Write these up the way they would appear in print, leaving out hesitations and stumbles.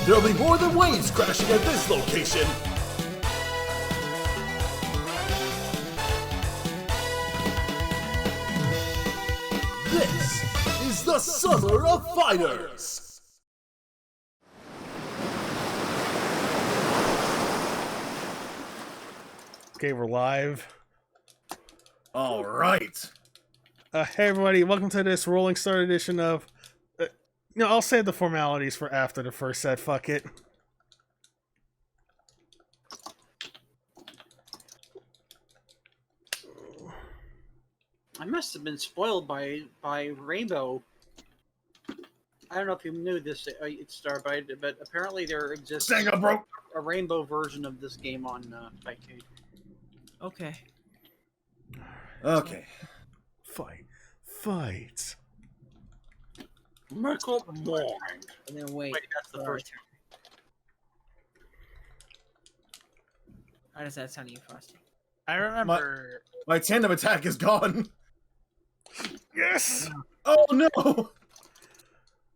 There'll be more than waves crashing at this location. This is the Summer of Fighters! Okay, we're live. Alright. Hey everybody, welcome to this Rolling Start edition of... I'll save the formalities for after the first set, fuck it. I must have been spoiled by Rainbow. I don't know if you knew this, Starbite, but apparently there exists a Rainbow version of this game on Fightcade. Okay. Okay. Fight. Make up mind. And then wait. That's the first. How does that sound to you, Frosty? I remember. My tandem attack is gone. Yes! Oh no!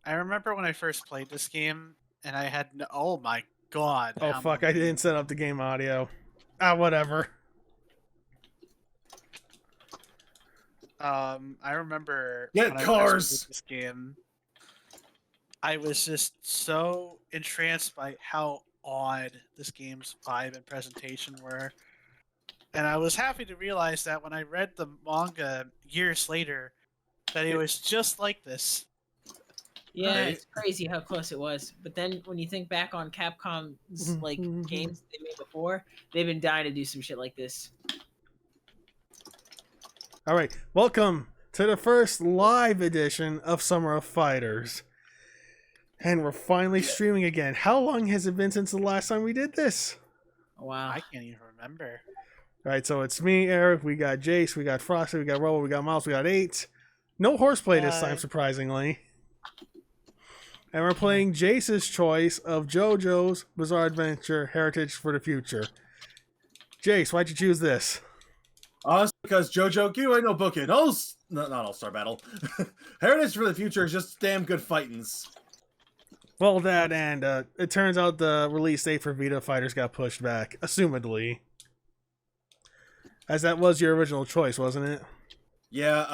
I remember when I first played this game, and I had no... Oh my god. Oh fuck, I didn't set up the game audio. Whatever. I remember Get when cars! I first played this game, I was just so entranced by how odd this game's vibe and presentation were. And I was happy to realize that when I read the manga years later, that it was just like this. Yeah, Right. it's crazy how close it was. But then when you think back on Capcom's games they made before, they've been dying to do some shit like this. Alright, welcome to the first live edition of Summer of Fighters. And we're finally streaming again. How long has it been since the last time we did this? Oh, wow. I can't even remember. Alright, so it's me, Eric, we got Jace, we got Frostey, we got Robo, we got Miles, we got 8. No horseplay this time, surprisingly. And we're playing Jace's choice of JoJo's Bizarre Adventure Heritage for the Future. Jace, why'd you choose this? Honestly, because JoJo, give away no booking. No, not All-Star Battle. Heritage for the Future is just damn good fightins. Well, that and it turns out the release date for Vita Fighters got pushed back, assumedly. As that was your original choice, wasn't it? Yeah,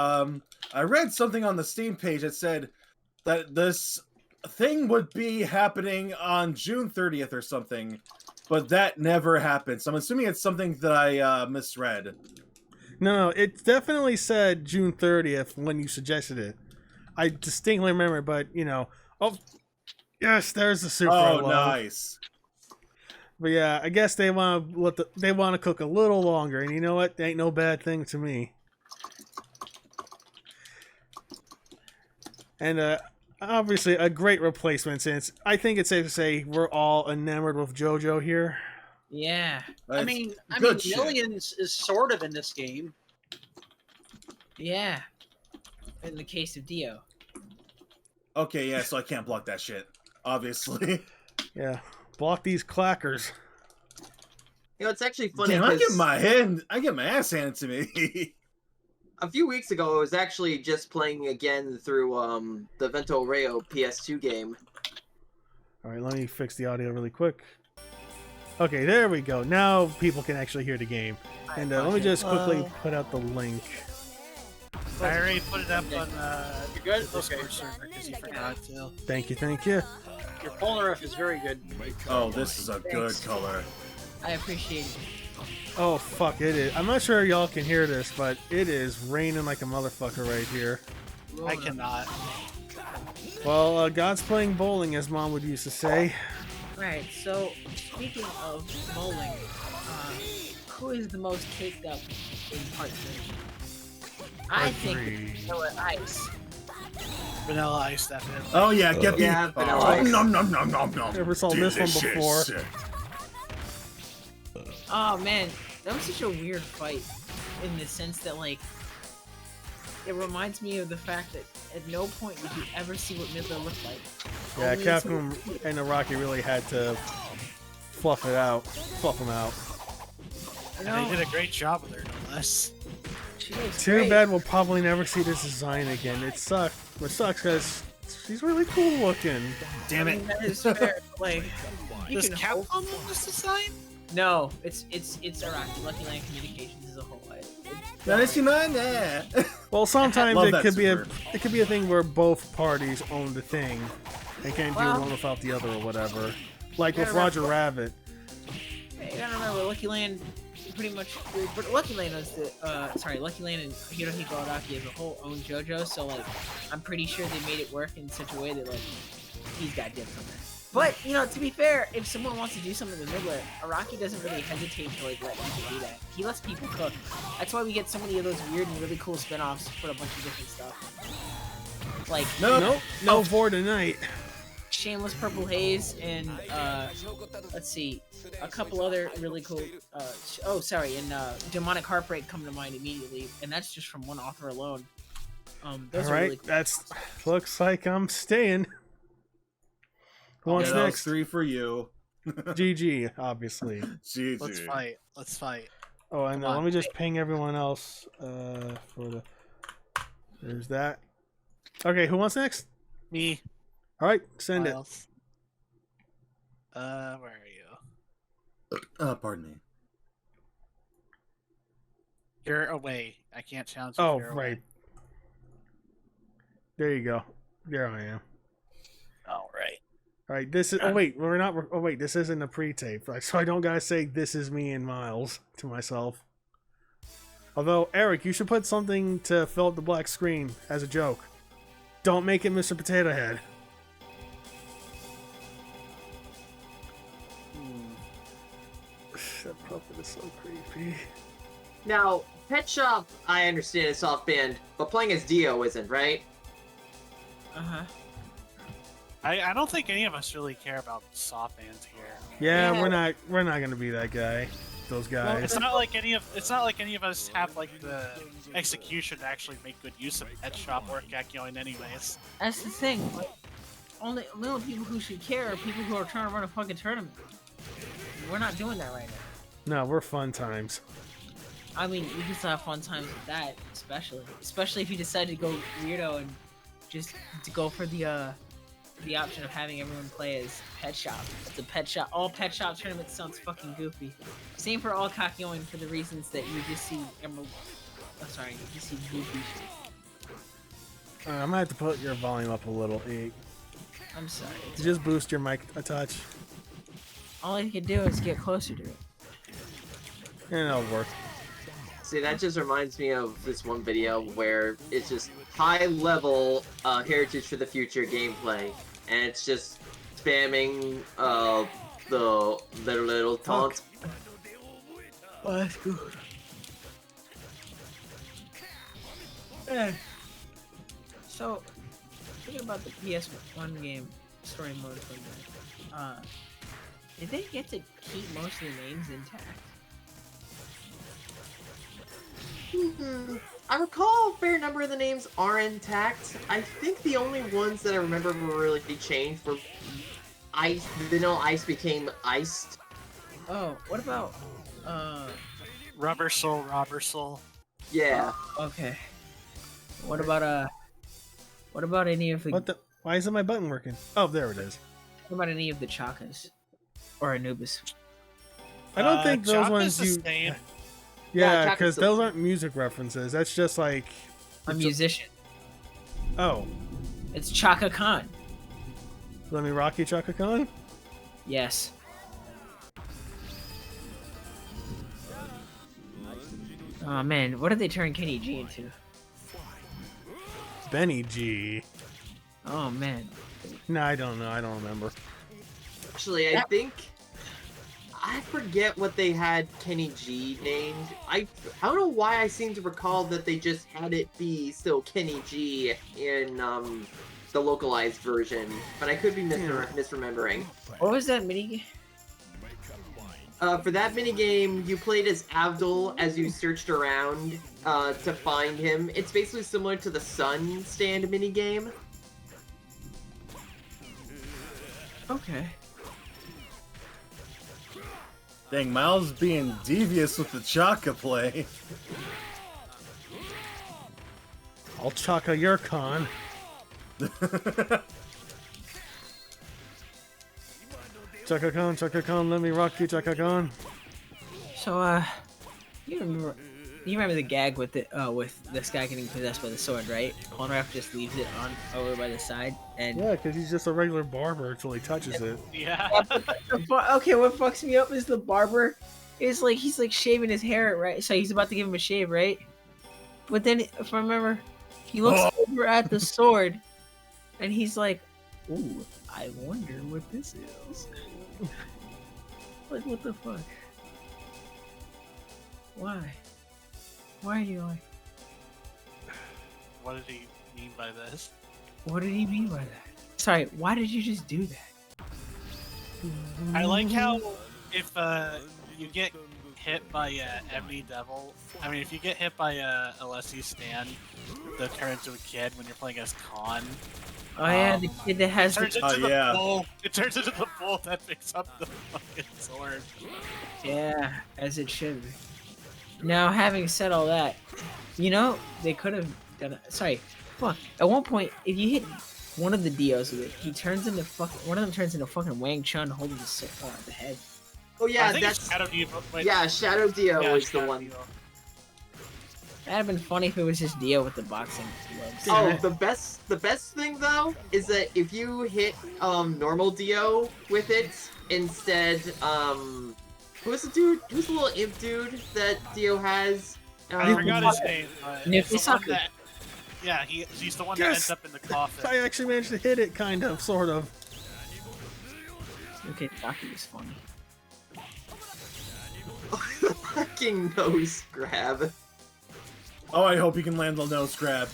I read something on the Steam page that said that this thing would be happening on June 30th or something, but that never happened. So I'm assuming it's something that I misread. No, it definitely said June 30th when you suggested it. I distinctly remember, but, oh, yes, there's the super Oh, low. nice. But yeah, I guess they want to cook a little longer, and you know what? That ain't no bad thing to me. And obviously a great replacement, since I think it's safe to say we're all enamored with JoJo here. Yeah. I mean, Millions is sort of in this game. Yeah. In the case of Dio. Okay, yeah, so I can't block that shit, obviously. Yeah, block these clackers. It's actually funny. Damn, I get my ass handed to me. A few weeks ago, I was actually just playing again through the Vento Rayo PS2 game. All right, let me fix the audio really quick. Okay, there we go. Now people can actually hear the game. And let me just quickly put out the link. I already put it up on You good? the Discord Okay. server because you forgot to. Thank you. Your Polnareff is very good. Oh, this is a good color. I appreciate it. Oh, fuck, it is. I'm not sure y'all can hear this, but it is raining like a motherfucker right here. I cannot. Well, God's playing bowling, as Mom would used to say. Alright, so speaking of bowling, who is the most caked up in part 3? I think it's Vanilla Ice. Vanilla Ice, definitely. Oh yeah, get Yeah, the Vanilla Ice. nom nom nom nom nom. Never saw this one before. Shit. Oh man, that was such a weird fight in the sense that, like, it reminds me of the fact that at no point did you ever see what Midler looked like. Yeah, Only Capcom and Araki really had to fluff him out. You And know, they did a great job with her, no less. she was Too great. bad we'll probably never see this design again. It sucks. It sucks because She's really cool looking. Damn it. That is fair. Like, you Does can Capcom hope. own this design? No, it's Araki. Lucky Land Communications as a whole. Well, sometimes Love it that could be super. it could be a thing where both parties own the thing. They can't do Well- one without the other or whatever. Like Yeah, with Roger Rabbit. You gotta remember, Lucky Land pretty much. But Lucky Land was Lucky Land and Hirohiko Araki as a whole own JoJo's. So like, I'm pretty sure they made it work in such a way that like he's got dibs on that. But you know, to be fair, if someone wants to do something with Midler, Araki doesn't really hesitate to like let people do that. He lets people cook. That's why we get so many of those weird and really cool spin-offs for a bunch of different stuff. Like No for tonight. Shameless Purple Haze and let's see, a couple other really cool. Demonic Heartbreak come to mind immediately, and that's just from one author alone. Those All are right, really cool. that's looks like I'm staying. Who wants Yeah, that was next? 3 for you. GG, obviously. GG. Let's fight. Let's fight. Oh, and Come on. let me just ping everyone else for the. There's that. Okay, who wants next? Me. All right, send it. Miles. Where are you? Pardon me. You're away. I can't challenge you. Oh, if you're away. right. There you go. There I am. All right. All right, this is. Oh wait, we're not. Oh wait, this isn't a pre-tape, right? So I don't gotta say this is me and Miles to myself. Although Eric, you should put something to fill up the black screen as a joke. Don't make it Mr. Potato Head. That puppet is so creepy. Now, Pet Shop, I understand it's off-band, but playing as Dio isn't, right? I don't think any of us really care about soft bands here. Yeah, Yeah. we're not gonna be that guy. Those guys. It's not like any of us have like the execution to actually make good use of Pet Shop or Kakyoin anyways. That's the thing. Like, only people who should care are people who are trying to run a fucking tournament. We're not doing that right now. No, we're fun times. I mean, we can still have fun times with that, especially if you decide to go weirdo and just to go for the option of having everyone play as Pet Shop. The Pet Shop, all Pet Shop tournaments sounds fucking goofy. Same for all Kakyoin for the reasons that you just see Emerald. Oh, sorry, you just see goofy shit. I'm gonna have to put your volume up a little. I'm sorry. Just boost your mic a touch, All I can do is get closer to it. and it'll work. See, that just reminds me of this one video where it's just high-level Heritage for the Future gameplay, and it's just spamming the little taunts. Oh, that's good. So, thinking about the PS1 game story mode for that, did they get to keep most of the names intact? I recall a fair number of the names are intact. I think the only ones that I remember were really changed were Ice. Vanilla Ice became Iced. Oh, what about, Rubber Soul. Yeah. okay. What about any of the, What the? Why isn't my button working? Oh, there it is. what about any of the Chakas? Or Anubis? I don't think those Chop ones is you. the same. Yeah, Chop is because still- those aren't music references. That's just like. A musician. Oh, It's Chaka Khan. let me rock you, Chaka Khan. Yes. Oh man, what did they turn Kenny G into? Benny G. Oh man. No, I don't know. I don't remember. Actually, I forget what they had Kenny G named. I don't know why I seem to recall that they just had it be still Kenny G in the localized version, but I could be misremembering. What was that mini? For that minigame, you played as Abdul as you searched around to find him. It's basically similar to the Sun Stand minigame. Okay. Dang, Miles being devious with the Chaka play. I'll Chaka your con. Chaka Khan, let me rock you, Chaka Khan. So, you remember the gag with this guy getting possessed by the sword, right? Polnareff just leaves it on over by the side, and Yeah, because he's just a regular barber until he touches it. Yeah. okay, what fucks me up is the barber is like he's like shaving his hair, right? So he's about to give him a shave, right? But then, if I remember, he looks over at the sword, and he's like, "Ooh, I wonder what this is." Like, what the fuck? Why? Why are you like? What did he mean by this? What did he mean by that? Sorry, why did you just do that? I like how if you get hit by Ebony Devil, I mean if you get hit by a Alessi stand that turns into a kid when you're playing as Khan. Oh yeah, the kid that has It turns into the bull. It turns into the bull that picks up the fucking sword. Yeah, as it should be. Now, having said all that, you know, they could have done it. Sorry, fuck. At one point, if you hit one of the Dios with it, he turns into one of them turns into fucking Wang Chun holding the head. Oh yeah, I think that's it's Shadow Dio. yeah. Shadow Dio Yeah, was the Shadow one. Dio. That'd have been funny if it was just Dio with the boxing gloves. Oh, the best thing though is that if you hit normal Dio with it instead, who's the dude? Who's the little imp dude that Dio has? I forgot his name. Nick It's the one Misaki. that, yeah, he's the one that Yes! ends up in the coffin. I actually managed to hit it, kind of, sort of. Okay, Taki was funny. Fucking nose grab. Oh, I hope he can land the nose grab.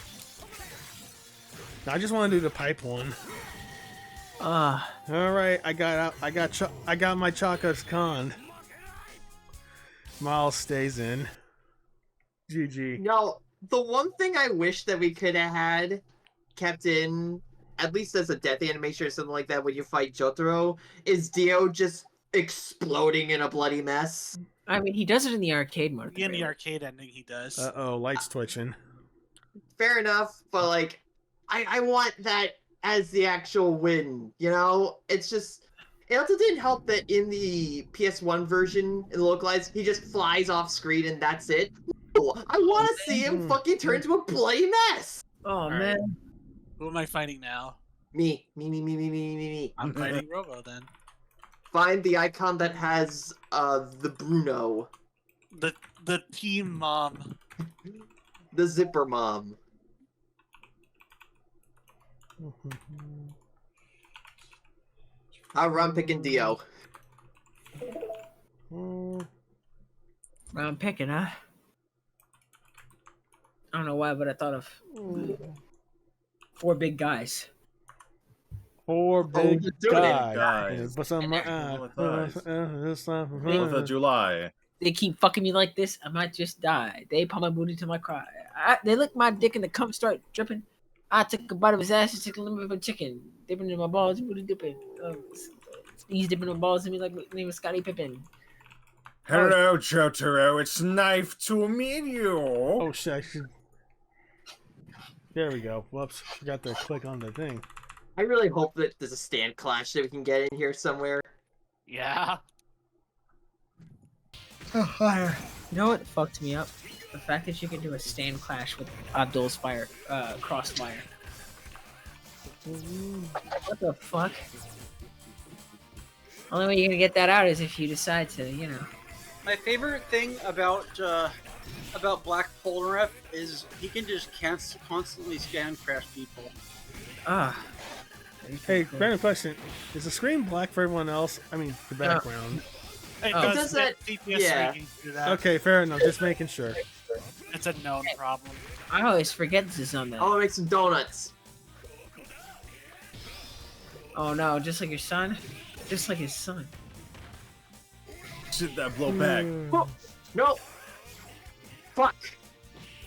I just want to do the pipe one. All right, I got my Chaka's Khan. Miles stays in. GG. No, the one thing I wish that we could have had kept in, at least as a death animation or something like that when you fight Jotaro, is Dio just exploding in a bloody mess. I mean, he does it in the arcade mode. In the arcade ending, he does. Uh-oh, lights twitching. Fair enough, but like, I want that as the actual win, you know? It's just, it also didn't help that in the PS1 version, in the localized, he just flies off screen and that's it. No, I want to see him fucking turn into a bloody mess! Oh right. man. Who am I fighting now? Me. I'm fighting Robo then. Find the icon that has, the Bruno. The team mom. The Zipper Mom. I'm picking Dio. Round picking, huh? I don't know why, but I thought of 4 big guys. 4 big let's do it. guys. But some, Fourth of July. They keep fucking me like this, I might just die. They put my booty to my cry. They lick my dick and the cum start dripping. I took a bite of his ass and took a little bit of chicken. Dipping in my balls, booty dipping. He's dipping my balls in me like my name was Scottie Pippen. Hello, Jotaro. It's nice to meet you. Oh shit! I should... There we go. Whoops! Forgot to click on the thing. I really hope that there's a stand clash that we can get in here somewhere. Yeah. Oh, fire. You know what fucked me up? The fact that you can do a stand clash with Abdul's crossfire. What the fuck? Only way you're gonna get that out is if you decide to, you know. My favorite thing about Black Polnareff is he can just constantly scan crash people. Hey, random question: is the screen black for everyone else? I mean, the background. It Oh. does that- CPS yeah. streaking through that. Okay, fair enough. Just making sure. It's a known problem. I always forget this is on that. I want to make some donuts. Oh no, just like your son? Just like his son. Should that blow back? Oh, no. Fuck.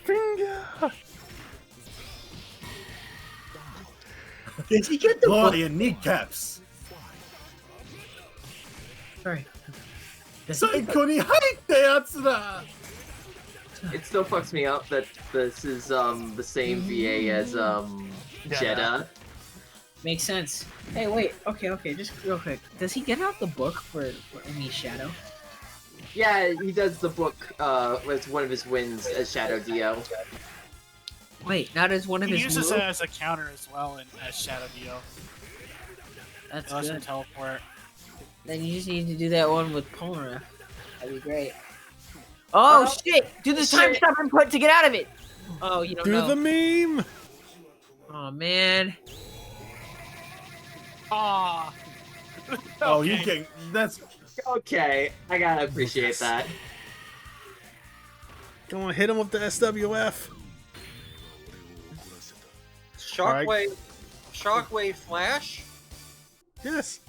Finger. Does he get the Bloody and kneecaps. Sorry. Does he get the... Saiko ni haite yatsu da! It still fucks me up that this is the same VA as Jeddah. Makes sense. Hey, wait. Okay. Just real quick. Does he get out the book for any Shadow? Yeah, he does the book as one of his wins as Shadow Dio. Wait, not as one of He his uses moves? it as a counter as well as Shadow Dio. That's Lets him good. teleport. Then you just need to do that one with Polnareff. That'd be great. Oh, shit! Do the time shit. stop input to get out of it! Oh, you don't Do know. the meme. Oh, man. Ah. Oh, you can. That's Okay, I gotta appreciate that. Come on, hit him with the SWF. Shockwave Flash. Yes.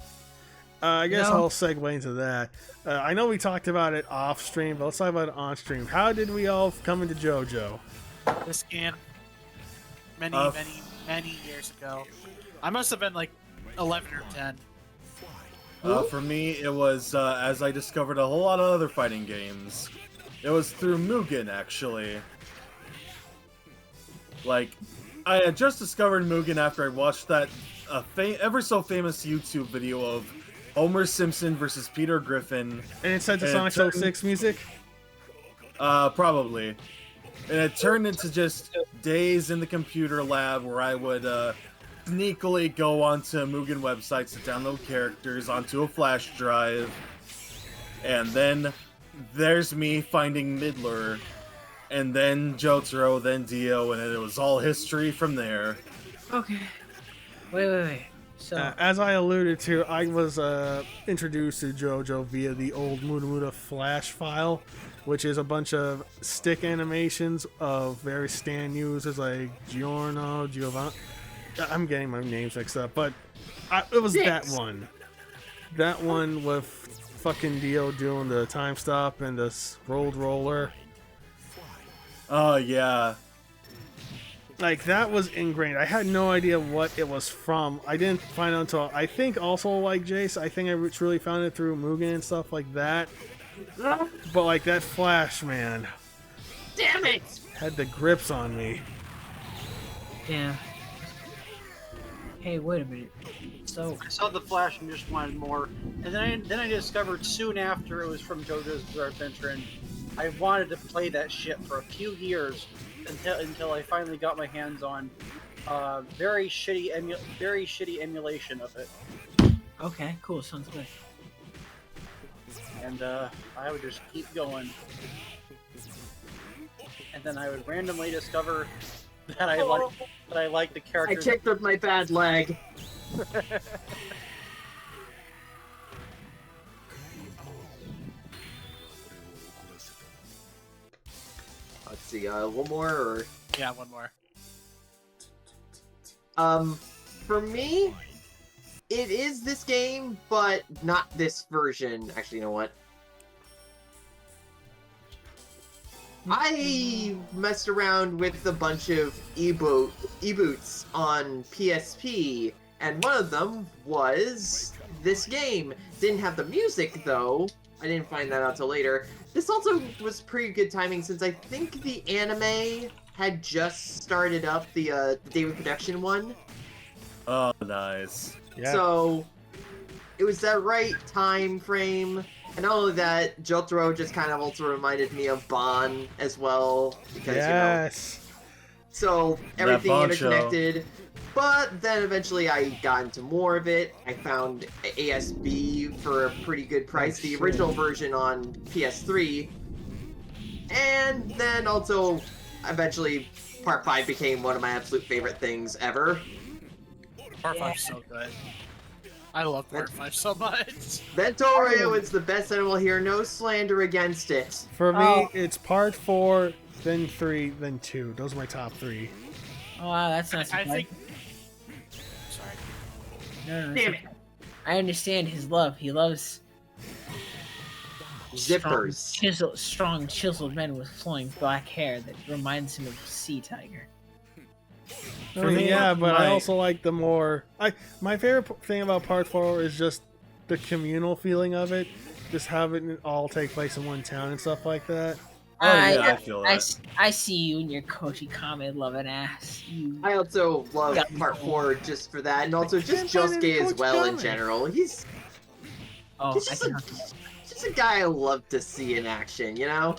I guess No. I'll segue into that. I know we talked about it off stream, but let's talk about it on stream. How did we all come into JoJo? This game. Many years ago. I must have been like 11 or 10. for me, it was as I discovered a whole lot of other fighting games. It was through Mugen, actually. Like, I had just discovered Mugen after I watched that ever so famous YouTube video of Homer Simpson versus Peter Griffin. And it said the And Sonic it turned- 06 music? Probably. And it turned into just days in the computer lab where I would sneakily go onto Mugen websites to download characters onto a flash drive. And then there's me finding Midler. And then Jotaro, then Dio, and it was all history from there. Okay. Wait. So, As I alluded to, I was introduced to JoJo via the old Muda Muda Flash file, which is a bunch of stick animations of various stand users like Giorno, Giovanni. I'm getting my names mixed up, but it was that one. That one with fucking Dio doing the time stop and this rolled roller. Oh, yeah. Like, that was ingrained. I had no idea what it was from. I didn't find out until, I think also like Jace, I think I really found it through Mugen and stuff like that. But like that Flash, man, Damn it! had the grips on me. yeah. Hey, wait a minute. So, I saw the Flash and just wanted more. And then I discovered soon after it was from JoJo's Bizarre Adventure, and I wanted to play that shit for a few years until I finally got my hands on very shitty emulation of it. okay, cool. Sounds good. And I would just keep going. And then I would randomly discover that I like the I characters. kicked with my bad leg. Let's see, one more or... Yeah, one more. For me, it is this game, but not this version. Actually, you know what? I messed around with a bunch of e-boots on PSP, and one of them was this game. Didn't have the music, though. I didn't find that out till later. This also was pretty good timing, since I think the anime had just started up, the David Production one. Oh, nice. Yeah. So, it was that right time frame. And not only that, Jotaro just kind of also reminded me of Bon as well. Because, yes. So, everything Boncho. interconnected. But then eventually I got into more of it. I found ASB for a pretty good price, the original version on PS3. And then also, eventually, Part 5 became one of my absolute favorite things ever. Part 5 is so good. I love Part 5 so much. Ventorio is the best and I will hear no slander against it. For me, Oh. it's part 4, then 3, then 2. Those are my top 3. Oh, wow, that's not I surprising. think. Sorry. No, Damn it's okay. I understand his love. He loves Zippers. strong, chiseled men with flowing black hair that reminds him of Sea Tiger. For me, yeah, but I my- also like the more... My favorite thing about part 4 is just the communal feeling of it. Just having it all take place in one town and stuff like that. Oh yeah, I feel that. I see you and your Koshi Kame loving ass. You. I also love part 4 just for that, and also just Josuke as well in general. He's Oh, just a guy I love to see in action, you know?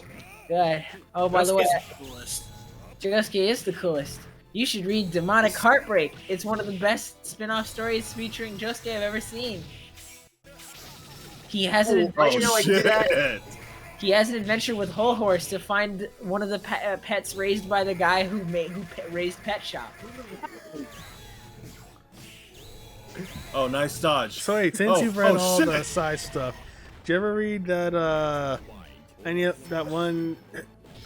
Good. Oh, by the way, Josuke's the coolest. Josuke is the coolest. You should read Demonic Heartbreak. It's one of the best spin-off stories featuring Josuke I've ever seen. He has an adventure. Oh shit! He has an adventure with Whole Horse to find one of the pets raised by the guy who raised Pet Shop. Oh, nice dodge. So wait, since you've read all the side stuff, did you ever read that that one?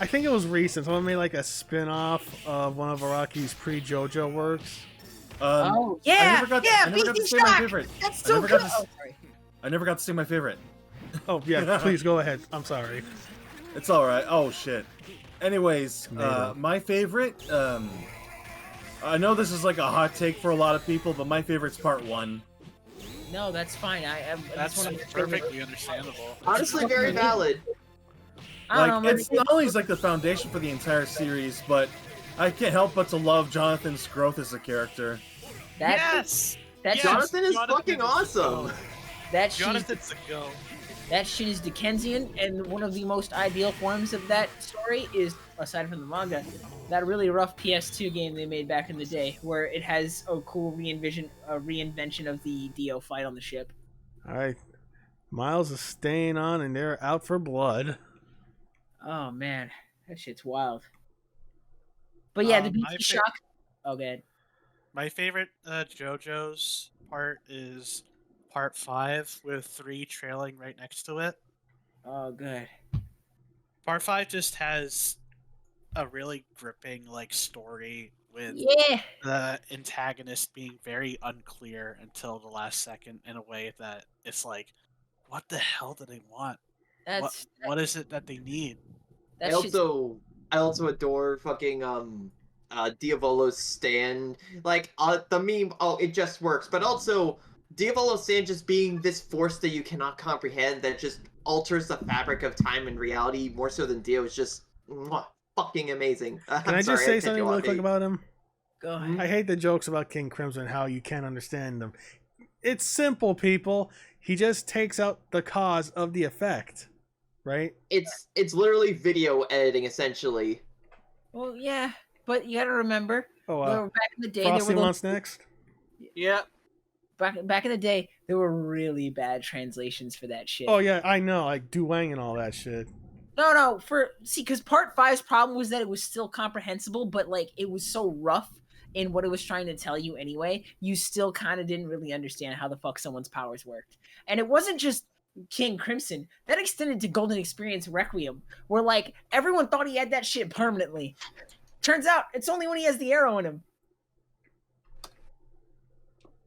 I think it was recent. Someone made like a spin-off of one of Araki's pre-JoJo works. Oh yeah, I never got to say my favorite. That's so good. I never got to say my favorite. Oh yeah, please go ahead. I'm sorry. It's all right. Oh shit. Anyways, my favorite. I know this is like a hot take for a lot of people, but my favorite's part 1. No, that's fine. That's perfectly understandable. Honestly, very valid. Like, it's not only like the foundation for the entire series, but I can't help but to love Jonathan's growth as a character. Yes! Jonathan is fucking awesome! Jonathan's a go. That shit is Dickensian, and one of the most ideal forms of that story is, aside from the manga, that really rough PS2 game they made back in the day, where it has a cool reinvention of the Dio fight on the ship. Alright. Miles is staying on, and they're out for blood. Oh man, that shit's wild. But yeah, the BT shock. Oh, good. My favorite JoJo's part is part 5 with 3 trailing right next to it. Oh, good. Part 5 just has a really gripping like story with the antagonist being very unclear until the last second in a way that it's what the hell do they want? What is it that they need? I also adore fucking Diavolo's stand. The meme, it just works. But also Diavolo's stand just being this force that you cannot comprehend that just alters the fabric of time and reality more so than Dio is just fucking amazing. Can I just say something really quick about him? Go ahead. I hate the jokes about King Crimson, how you can't understand them. It's simple, people. He just takes out the cause of the effect, right? It's literally video editing, essentially. Well, yeah, but you gotta remember, back in the day, Frosty wants next. Yeah. Back in the day, there were really bad translations for that shit. Oh yeah, I know, like Duwang and all that shit. No, because part 5's problem was that it was still comprehensible, but it was so rough in what it was trying to tell you anyway, you still kind of didn't really understand how the fuck someone's powers worked. And it wasn't just King Crimson. That extended to Golden Experience Requiem, where everyone thought he had that shit permanently. Turns out it's only when he has the arrow in him.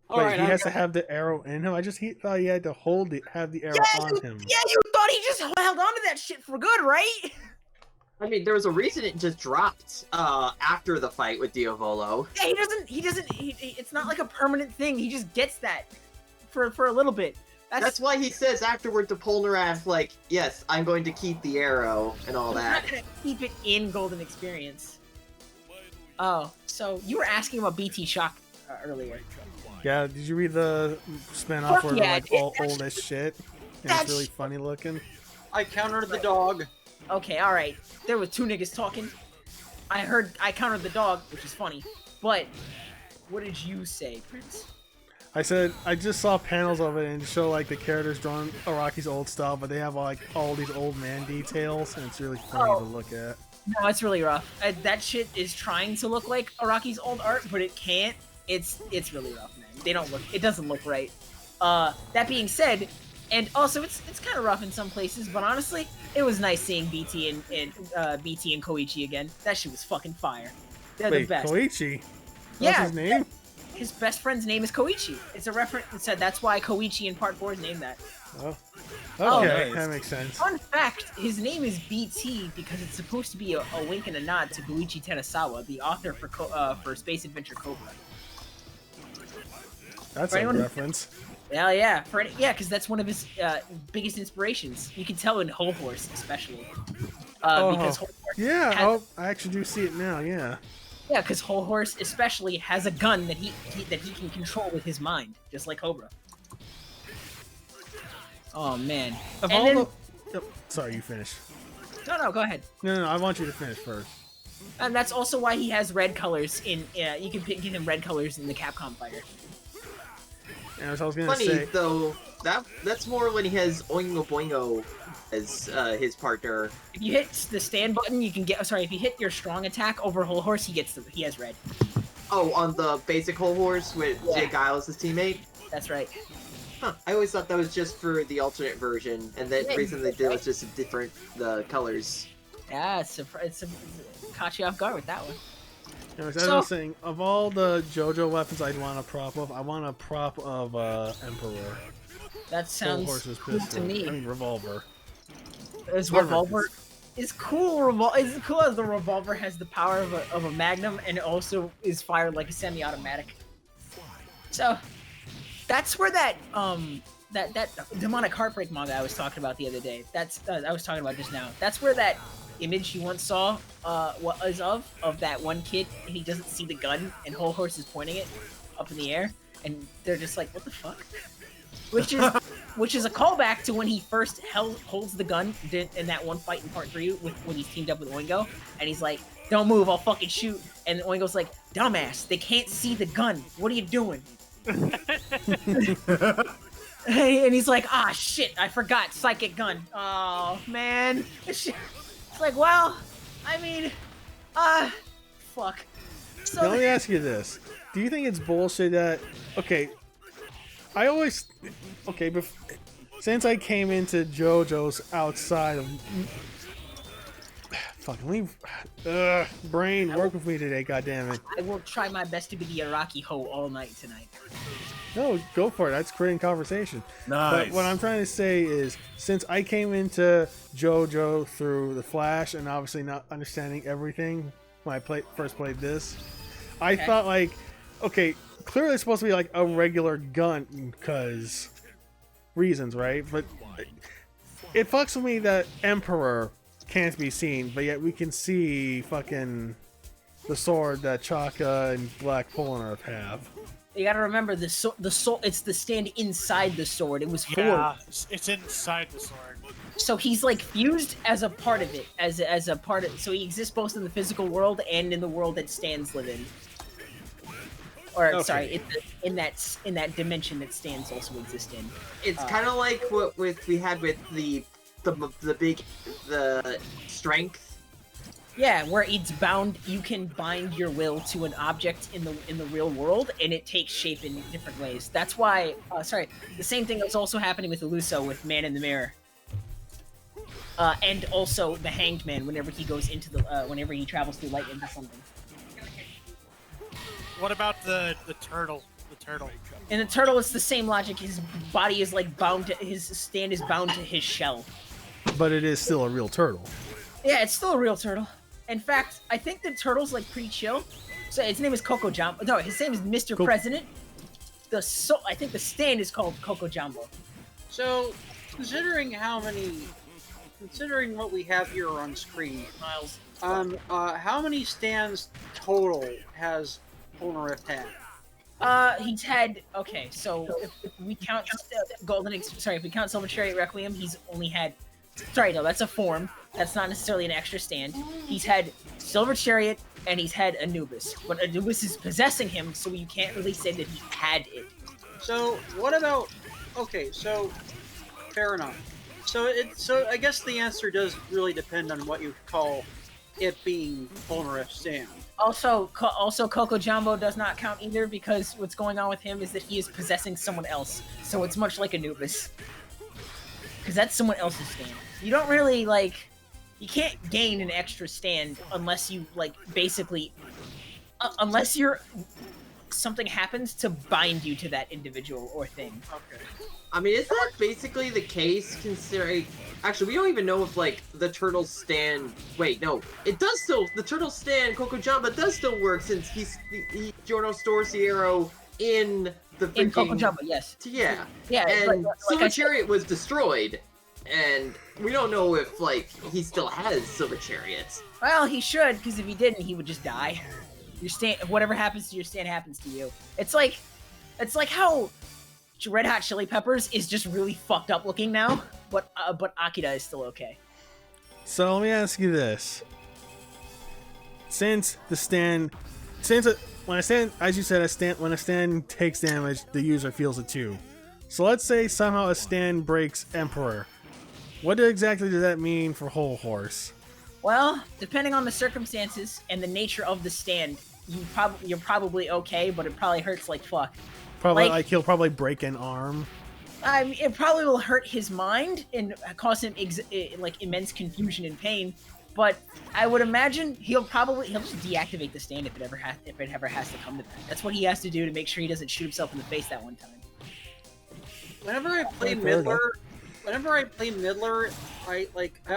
Wait, he has to have the arrow in him? He thought he had to have the arrow on him. Yeah, you thought he just held on to that shit for good, right? I mean, there was a reason it just dropped after the fight with Diavolo. Yeah, he doesn't, it's not like a permanent thing. He just gets that for a little bit. That's why he says afterward to Polnareff, yes, I'm going to keep the arrow and all that. I'm not going to keep it in Golden Experience. Oh, so you were asking about BT Shock earlier. Yeah, did you read the spin-off where they're all old as shit? And it's really funny looking. I countered the dog. Okay, alright. There were 2 niggas talking. I countered the dog, which is funny. But, what did you say, Prince? I said, I just saw panels of it and show the characters drawn Araki's old style, but they have all these old man details, and it's really funny to look at. No, it's really rough. That shit is trying to look like Araki's old art, but it can't. It's really rough, man. It doesn't look right. That being said, and also it's kind of rough in some places, but honestly, it was nice seeing BT and Koichi again. That shit was fucking fire. They're the best. Koichi? What's his name? His best friend's name is Koichi. It's a reference that said that's why Koichi in part 4 is named that. Oh. Okay, that makes sense. Fun fact, his name is BT because it's supposed to be a wink and a nod to Goichi Tenasawa, the author for Space Adventure Cobra. That's a reference. Hell yeah. Because that's one of his biggest inspirations. You can tell in Whole Horse, especially. Because Whole Horse Yeah, has, I actually do see it now. Yeah. yeah, because Whole Horse especially has a gun that he can control with his mind, just like Cobra. Oh man! Of And all then, the... Oh, sorry, you finish. no, go ahead. No, I want you to finish first. And that's also why he has red colors in. You can give him red colors in the Capcom fighter. And as I was gonna Funny say, though, that's more when he has Oingo Boingo as his partner. If you hit the stand button, you can get. Sorry, if you hit your strong attack over Whole Horse, he has red. Oh, on the basic Whole Horse with Yeah. Jay Giles' teamate? That's right. Huh. I always thought that was just for the alternate version, and the Yeah, reason they did was just different colors. Yeah, it's caught you off guard with that one. anyways, as I was saying, of all the JoJo weapons I'd want a prop of, I want a prop of Emperor. That Whole sounds Horse's cool pistol. to me. I mean, revolver. His Whatever revolver it is cool. It's cool as the revolver has the power of a magnum and it also is fired like a semi-automatic. So that's where that that demonic heartbreak manga I was talking about the other day. That's I was talking about just now. That's where that image you once saw was of that one kid and he doesn't see the gun and Whole Horse is pointing it up in the air and they're just like, what the fuck? Which is a callback to when he first holds the gun in that one fight in part 3 when he's teamed up with Oingo, and he's like, "Don't move, I'll fucking shoot." And Oingo's like, "Dumbass, they can't see the gun. What are you doing?" And he's like, "Ah, shit, I forgot psychic gun. Oh man." It's like, well, I mean, fuck. So Now, let me ask you this: do you think it's bullshit that? Okay, I always since I came into JoJo's outside of fucking leave brain work with me today, goddammit. I will try my best to be the Iraqi hoe all night tonight. No, go for it. That's creating conversation. Nice. But what I'm trying to say is, since I came into JoJo through the Flash and obviously not understanding everything when I first played this, I thought like, okay, clearly it's supposed to be like a regular gun because reasons, right? But it fucks with me that Emperor can't be seen, but yet we can see fucking the sword that Chaka and Black Polnareff have. You gotta remember the sword. It's the stand inside the sword. It was forged. Yeah, it's inside the sword. So he's like fused as a part of it, as a part of. So he exists both in the physical world and in the world that stands live in. Or Okay. sorry, in that dimension that stands also exist in. It's kind of like what we had with the strength. Yeah, where it's bound. You can bind your will to an object in the real world, and it takes shape in different ways. That's why. Sorry, the same thing was also happening with Eluso with Man in the Mirror. And also the Hanged Man whenever he goes into whenever he travels through light into something. What about the turtle? The turtle. In the turtle, it's the same logic. His body is like bound to his stand is bound to his shell. But it is still a real turtle. Yeah, it's still a real turtle. In fact, I think the turtle's like pretty chill. So his name is Coco Jumbo. No, his name is Mr. President. I think the stand is called Coco Jumbo. So, considering what we have here on screen, Miles. how many stands total has Polnareff had? He's had so if we count if we count Silver Chariot Requiem, he's only had. Sorry, no, that's a form. That's not necessarily an extra stand. He's had Silver Chariot and he's had Anubis, but Anubis is possessing him, so you can't really say that he had it. So what about? Okay, so fair enough. So I guess the answer does really depend on what you call it being Polnareff's stand. Also, Coco Jumbo does not count either because what's going on with him is that he is possessing someone else. So it's much like Anubis. Because that's someone else's stand. You don't really, you can't gain an extra stand unless you, basically... unless something happens to bind you to that individual or thing. Okay. I mean, isn't that basically the case, considering... Actually, we don't even know if, the turtle stand... Wait, no. It does still... The turtle stand, Coco Jumbo, does still work since he Giorno Storciero in the freaking... In Coco Jumbo, yes. Yeah. Yeah, And like Silver I said- Chariot was destroyed. and we don't know if like he still has Silver Chariots. Well, he should, because if he didn't, he would just die. Your stand, whatever happens to your stand happens to you. It's like how Red Hot Chili Peppers is just really fucked up looking now, but Akira is still okay. So let me ask you this: when a stand takes damage, the user feels it too. So let's say somehow a stand breaks Emperor. What exactly does that mean for Whole Horse? Well, depending on the circumstances and the nature of the stand, you're probably okay, but it probably hurts like fuck. Probably like he'll probably break an arm. It probably will hurt his mind and cause him immense confusion and pain. But I would imagine he'll just deactivate the stand if it ever has to come to that. That's what he has to do to make sure he doesn't shoot himself in the face that one time. Whenever I play Midler, I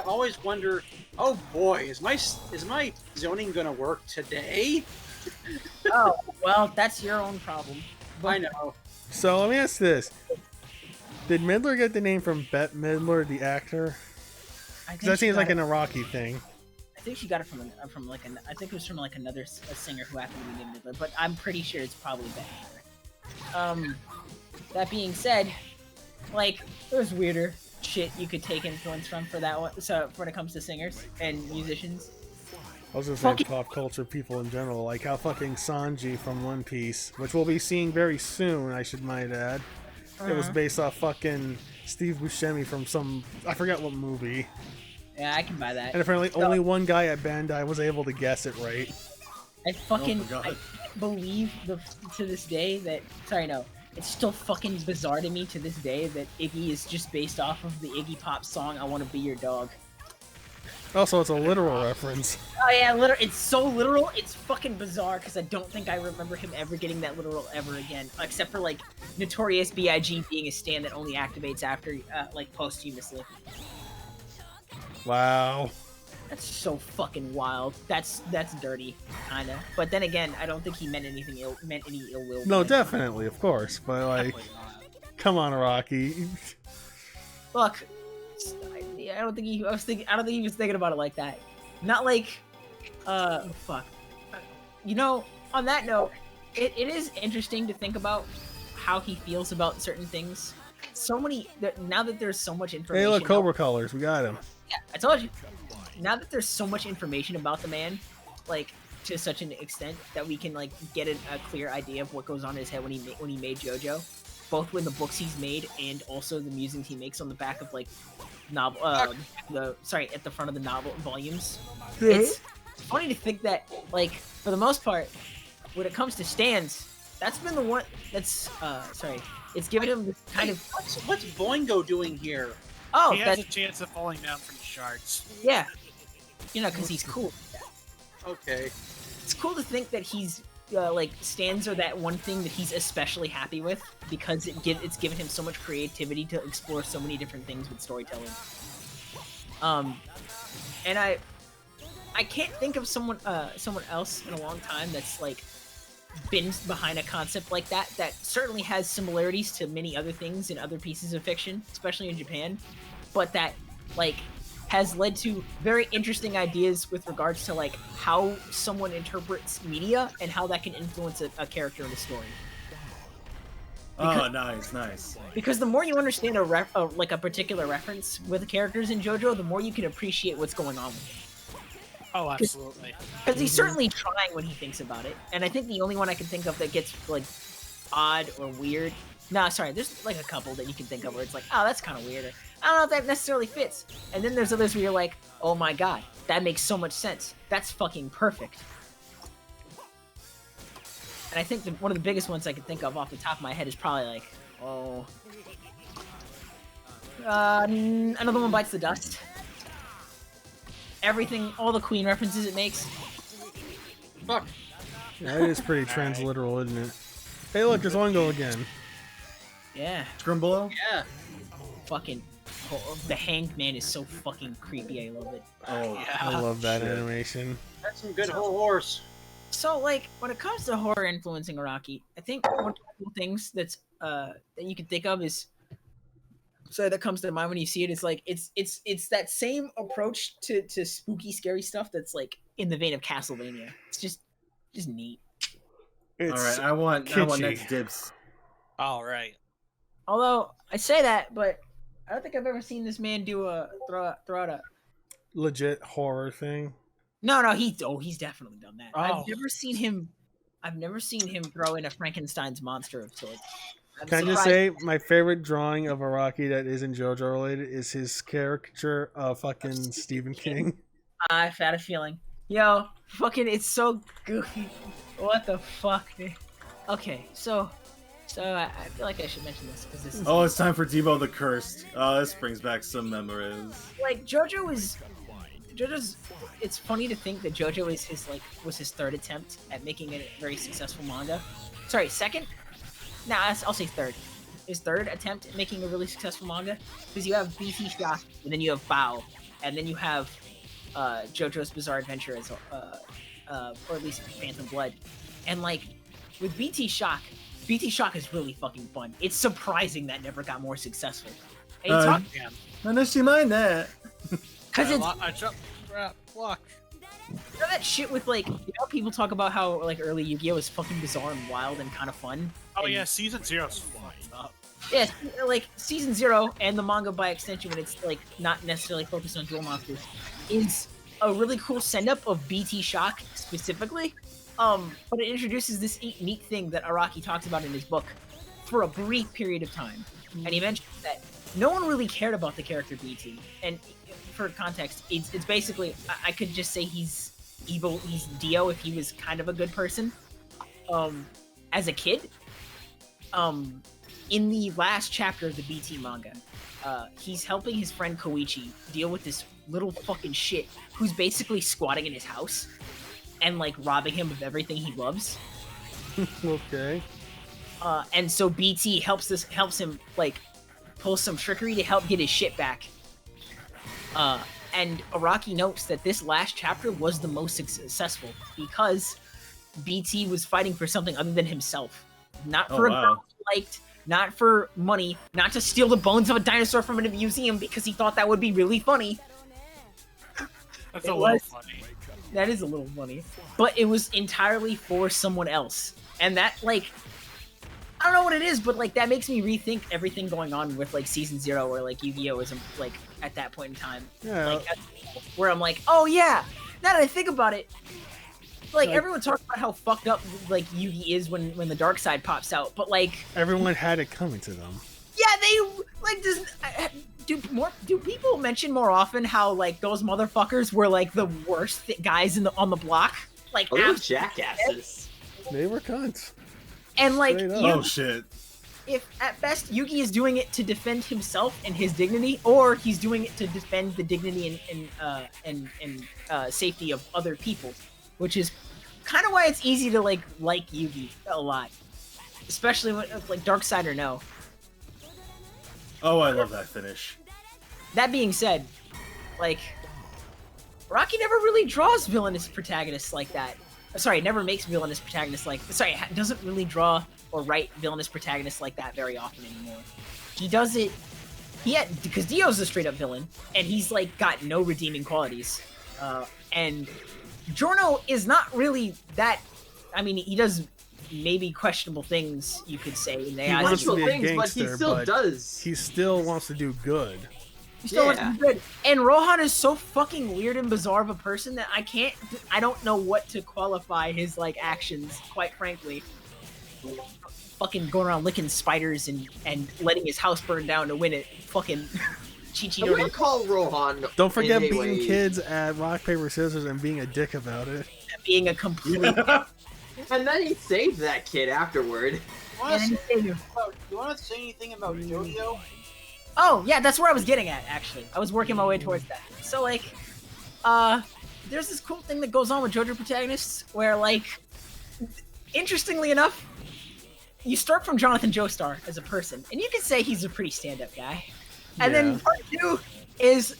always wonder, oh boy, is my zoning gonna work today? Oh, well, that's your own problem. I know. So let me ask this: did Midler get the name from Bette Midler, the actor? Because that seems like an Iraqi thing. I think she got it from I think it was from another singer who happened to be named Midler, but I'm pretty sure it's probably Bette Midler. That being said, there's weirder shit you could take influence from for that one. So when it comes to singers and musicians, I was gonna say pop culture people in general, like how fucking Sanji from One Piece, which we'll be seeing very soon, I might add. It was based off fucking Steve Buscemi from I forget what movie. Yeah, I can buy that. And apparently only one guy at Bandai was able to guess it right. I believe to this day that it's still fucking bizarre to me to this day that Iggy is just based off of the Iggy Pop song "I Want to Be Your Dog." Also, it's a literal reference. Oh yeah, it's so literal. It's fucking bizarre because I don't think I remember him ever getting that literal ever again, except for Notorious B.I.G. being a stand that only activates after posthumously. Wow. That's so fucking wild. That's dirty, kinda. But then again, I don't think he meant any ill will. No, definitely, of course, but come on, Rocky. Look, I don't think he was thinking about it like that. Not fuck. On that note, it is interesting to think about how he feels about certain things. Now that there's so much information. Hey, look, Cobra Colors, we got him. Yeah, I told you. Now that there's so much information about the man, to such an extent that we can get a clear idea of what goes on in his head when he made JoJo, both with the books he's made and also the musings he makes on the back of novel at the front of the novel volumes. It's funny to think that for the most part, when it comes to stands, that's been the one that's it's given him this kind of what's Boingo doing here? Oh, he has a chance of falling down from the shards. Yeah, because he's cool. Okay. It's cool to think that he's stands are that one thing that he's especially happy with because it's given him so much creativity to explore so many different things with storytelling. And I can't think of someone else in a long time that's been behind a concept like that certainly has similarities to many other things in other pieces of fiction, especially in Japan, but that has led to very interesting ideas with regards to how someone interprets media and how that can influence a character in a story. Nice. Because the more you understand a particular reference with the characters in JoJo, the more you can appreciate what's going on with it. Oh, absolutely. Because he's certainly trying when he thinks about it, and I think the only one I can think of that gets odd or weird. There's a couple that you can think of where it's oh, that's kind of weird. Or, I don't know if that necessarily fits. And then there's others where you're oh my god, that makes so much sense. That's fucking perfect. And I think one of the biggest ones I can think of off the top of my head is probably Another One Bites the Dust. Everything, all the Queen references it makes. Fuck. That is pretty transliteral, isn't it? Hey, look, there's Oingo again. Yeah. Scrimbelow? Yeah. Fucking, the Hanged Man is so fucking creepy. I love it. Oh, yeah. I love that animation. That's some good whole horse. So, when it comes to horror influencing Iraqi, I think one of the cool things that you can think of is So that comes to mind when you see it. It's like it's that same approach to spooky, scary stuff that's like in the vein of Castlevania. It's just neat. All right, I want next dibs. All right. Although I say that, but I don't think I've ever seen this man do a throw out a legit horror thing. No, he's definitely done that. Oh. I've never seen him throw in a Frankenstein's monster of sorts. Can I just say my favorite drawing of Araki that isn't JoJo related is his caricature of fucking Stephen King. I've had a feeling. Yo, fucking, it's so goofy. What the fuck, dude? Okay, so I feel like I should mention this because this is. Oh, it's time for Debo the Cursed. Oh, this brings back some memories. Like JoJo's. It's funny to think that JoJo was his third attempt at making a very successful manga. Sorry, second. Nah, I'll say third. His third attempt at making a really successful manga, because you have BT Shock, and then you have Bao, and then you have JoJo's Bizarre Adventure as, or at least Phantom Blood, and like with BT Shock is really fucking fun. It's surprising that never got more successful. And Unless you mind that, because it's I jump, grab, block. you know that shit with like, you know, people talk about how like early Yu-Gi-Oh was fucking bizarre and wild and kind of fun. Oh and, yeah, season 0's fucked up. yeah, like season 0 and the manga by extension, when it's like not necessarily focused on dual monsters, is a really cool send up of BT Shock specifically. But it introduces this neat thing that Araki talks about in his book for a brief period of time, and he mentions that no one really cared about the character BT. And for context, it's basically, I could just say he's evil. He's Dio if he was kind of a good person. As a kid, in the last chapter of the BT manga, he's helping his friend Koichi deal with this little fucking shit who's basically squatting in his house and like robbing him of everything he loves. Okay. And so BT helps him like pull some trickery to help get his shit back. And Araki notes that this last chapter was the most successful because BT was fighting for something other than himself. Not for a girl he liked, not for money, not to steal the bones of a dinosaur from a museum because he thought that would be really funny. That's a little funny. That is a little funny. But it was entirely for someone else. And that, like, I don't know what it is, but like that makes me rethink everything going on with like season 0 or like Yu-Gi-Oh! Is like at that point in time. Yeah. Like, where I'm like, oh yeah, now that I think about it, like everyone talks about how fucked up like Yu-Gi is when the dark side pops out, but like everyone had it coming to them. Yeah, they like do people mention more often how like those motherfuckers were like the worst guys on the block? Like they were jackasses. They were cunts. And like, oh shit. If at best Yugi is doing it to defend himself and his dignity, or he's doing it to defend the dignity and safety of other people, which is kind of why it's easy to like Yugi a lot, especially when like Darkseid or no. Oh, I love that finish. That being said, like Rocky never really draws villainous protagonists like that. Sorry, never makes villainous protagonists like... Sorry, doesn't really draw or write villainous protagonists like that very often anymore. He does it... because Dio's a straight-up villain, and he's, like, got no redeeming qualities. And Giorno is not really that... I mean, he does maybe questionable things, you could say. In the he eyes wants of to be a things, gangster, but he still does. He still wants to do good. He still wants to be good. And Rohan is so fucking weird and bizarre of a person that I don't know what to qualify his, like, actions, quite frankly. Fucking going around licking spiders and letting his house burn down to win it. Fucking Chi-Chi. I'm gonna call Rohan. Don't forget beating kids at rock, paper, scissors and being a dick about it. Being a complete... And then he saved that kid afterward. You want to say anything about JoJo? Oh, yeah, that's where I was getting at, actually. I was working my way towards that. So, like, there's this cool thing that goes on with JoJo protagonists where, like, interestingly enough, you start from Jonathan Joestar as a person, and you can say he's a pretty stand-up guy. And then part 2 is,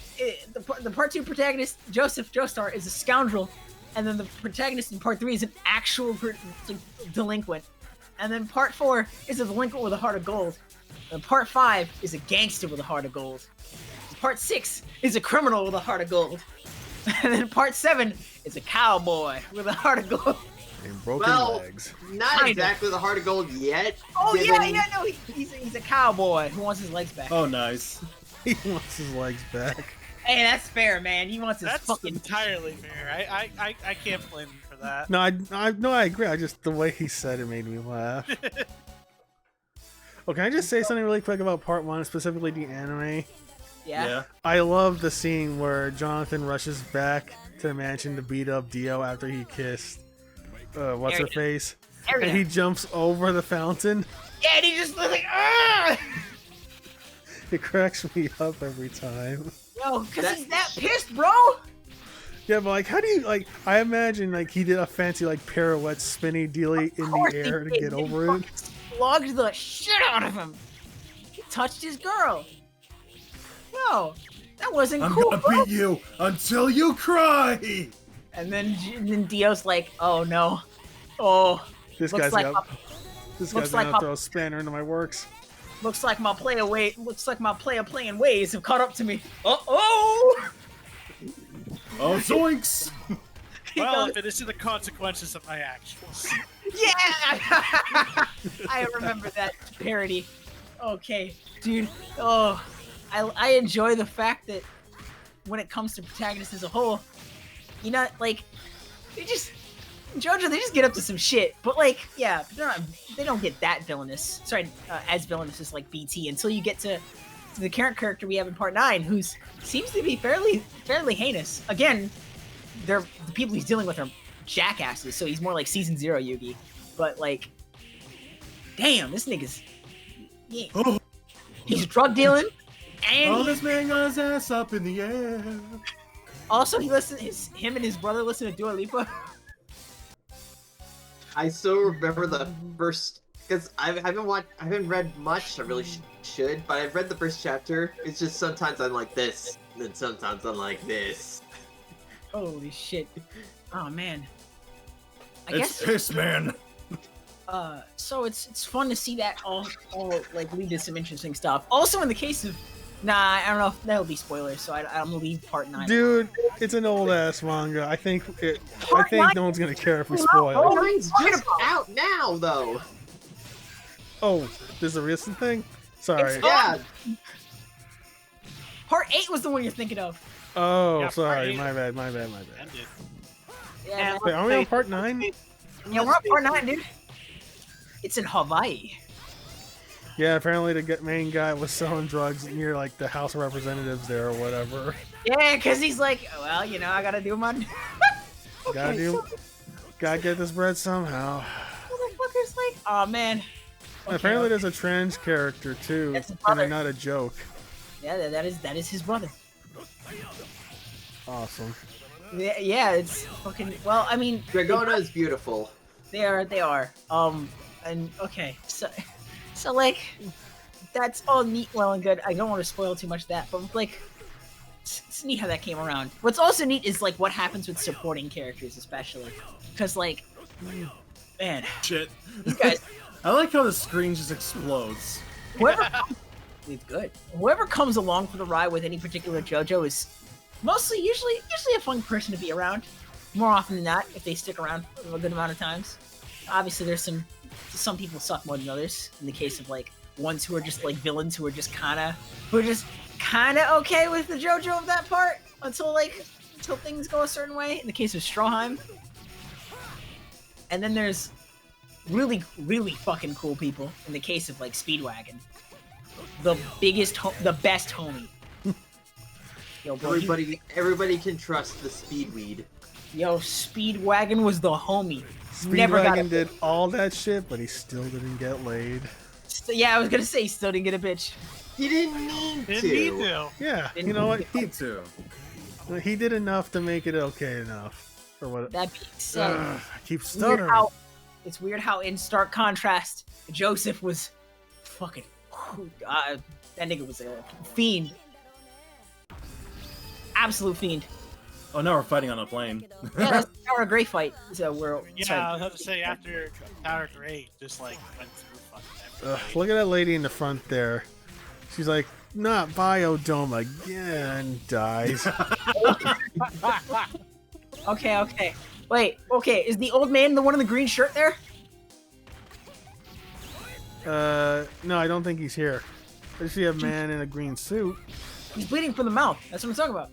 the part 2 protagonist, Joseph Joestar, is a scoundrel, and then the protagonist in part 3 is an actual delinquent. And then part 4 is a delinquent with a heart of gold. And part 5 is a gangster with a heart of gold. Part 6 is a criminal with a heart of gold. And then part 7 is a cowboy with a heart of gold. And broken Well, legs. not Kinda. exactly the heart of gold yet. Oh given- no, he's a cowboy who wants his legs back. Oh, nice. He wants his legs back. Hey, that's fair, man. He wants his That's fucking. entirely fair. I can't blame him for that. No, I agree. I just the way he said it made me laugh. Oh, can I just say something really quick about part 1, specifically the anime? Yeah. I love the scene where Jonathan rushes back to the mansion to beat up Dio after he kissed what's her face, and he jumps over the fountain. Yeah, and he just was like, ah! It cracks me up every time. Yo, cause he's that pissed, bro. Yeah, but like, how do you like? I imagine like he did a fancy like pirouette, spinny dealy in the air to get over it. Slugged the shit out of him. He touched his girl. Yo, that wasn't I'm cool, gonna bro. beat you until you cry. And then Dio's like, oh no, oh, This looks guy's like gonna, this looks guy's like gonna a- throw a spanner into my works. looks like my player playing ways have caught up to me. Oh. Oh, zoinks! Well, if it isn't the consequences of my actions. Yeah! I remember that parody. Okay, dude. Oh, I enjoy the fact that when it comes to protagonists as a whole, you know, like, JoJo, they just get up to some shit. But, like, yeah, they don't get that villainous. Sorry, as villainous as, like, BT until you get to the current character we have in part 9, who seems to be fairly heinous. Again, the people he's dealing with are jackasses, so he's more like season 0 Yugi. But like, damn, this nigga's he's drug dealing, and Oh, this man got his ass up in the air. also him and his brother listen to Dua Lipa. I still remember the first, because I haven't read much. I really should, but I've read the first chapter. It's just sometimes I'm like this, and then sometimes I'm like this. Holy shit! Oh man, I It's guess. piss, man. So it's fun to see that all like lead to some interesting stuff. Also, in the case of, I don't know if that'll be spoilers, so I'm gonna leave part 9. Dude, it's an old ass manga. I think Part nine- no one's gonna care if we Oh, spoil. Mine's just out now, though. Oh, there's a recent thing. Sorry. It's- Yeah, Part 8 was the one you're thinking of. Oh, Yeah, sorry. part My bad. Ended. Yeah, Wait, are we on part 9? yeah, we're on part 9, dude. It's in Hawaii. Yeah, apparently the main guy was selling drugs near like the House of Representatives there or whatever. Yeah, because he's like, well, you know, I gotta do my. Gotta get this bread somehow. Motherfucker's like, oh man. Okay, Apparently there's a trans character too, That's his and brother. they're not a joke. Yeah, that is his brother. Awesome. Yeah, it's fucking. Well, I mean, Dragona is beautiful. they are. And okay, so like, that's all neat, well and good. I don't want to spoil too much of that, but like, it's neat how that came around. What's also neat is like what happens with supporting characters, especially, because like, man, Shit. these guys. I like how the screen just explodes. Whoever it's good. Whoever comes along for the ride with any particular JoJo is usually a fun person to be around. More often than not, if they stick around for a good amount of times. Obviously, there's some people suck more than others. In the case of like ones who are just like villains who are just kind of okay with the JoJo of that part until things go a certain way. In the case of Stroheim, and then there's really fucking cool people. In the case of like Speedwagon, the best homie. Yo, bro, Everybody can trust the Speedweed. Yo, Speedwagon was the homie. Never got Speedwagon did all that shit, but he still didn't get laid. Yeah, I was gonna say, still didn't get a bitch. He didn't mean Didn't to. need to. Yeah, you know what? Me too. He did enough to make it okay enough. Or what? That being said, I keep it's weird stuttering. it's weird how, in stark contrast, Joseph was fucking. That nigga was a fiend. Absolute fiend. Oh, now we're fighting on a plane. Yeah, that's a great fight. So we're Yeah, sorry. I was about to say after Tower Great, just like went through fucking Look at that lady in the front there. She's like, not Biodome again, dies. Okay. Wait, okay, is the old man the one in the green shirt there? No, I don't think he's here. I see a man in a green suit. He's bleeding from the mouth. That's what I'm talking about.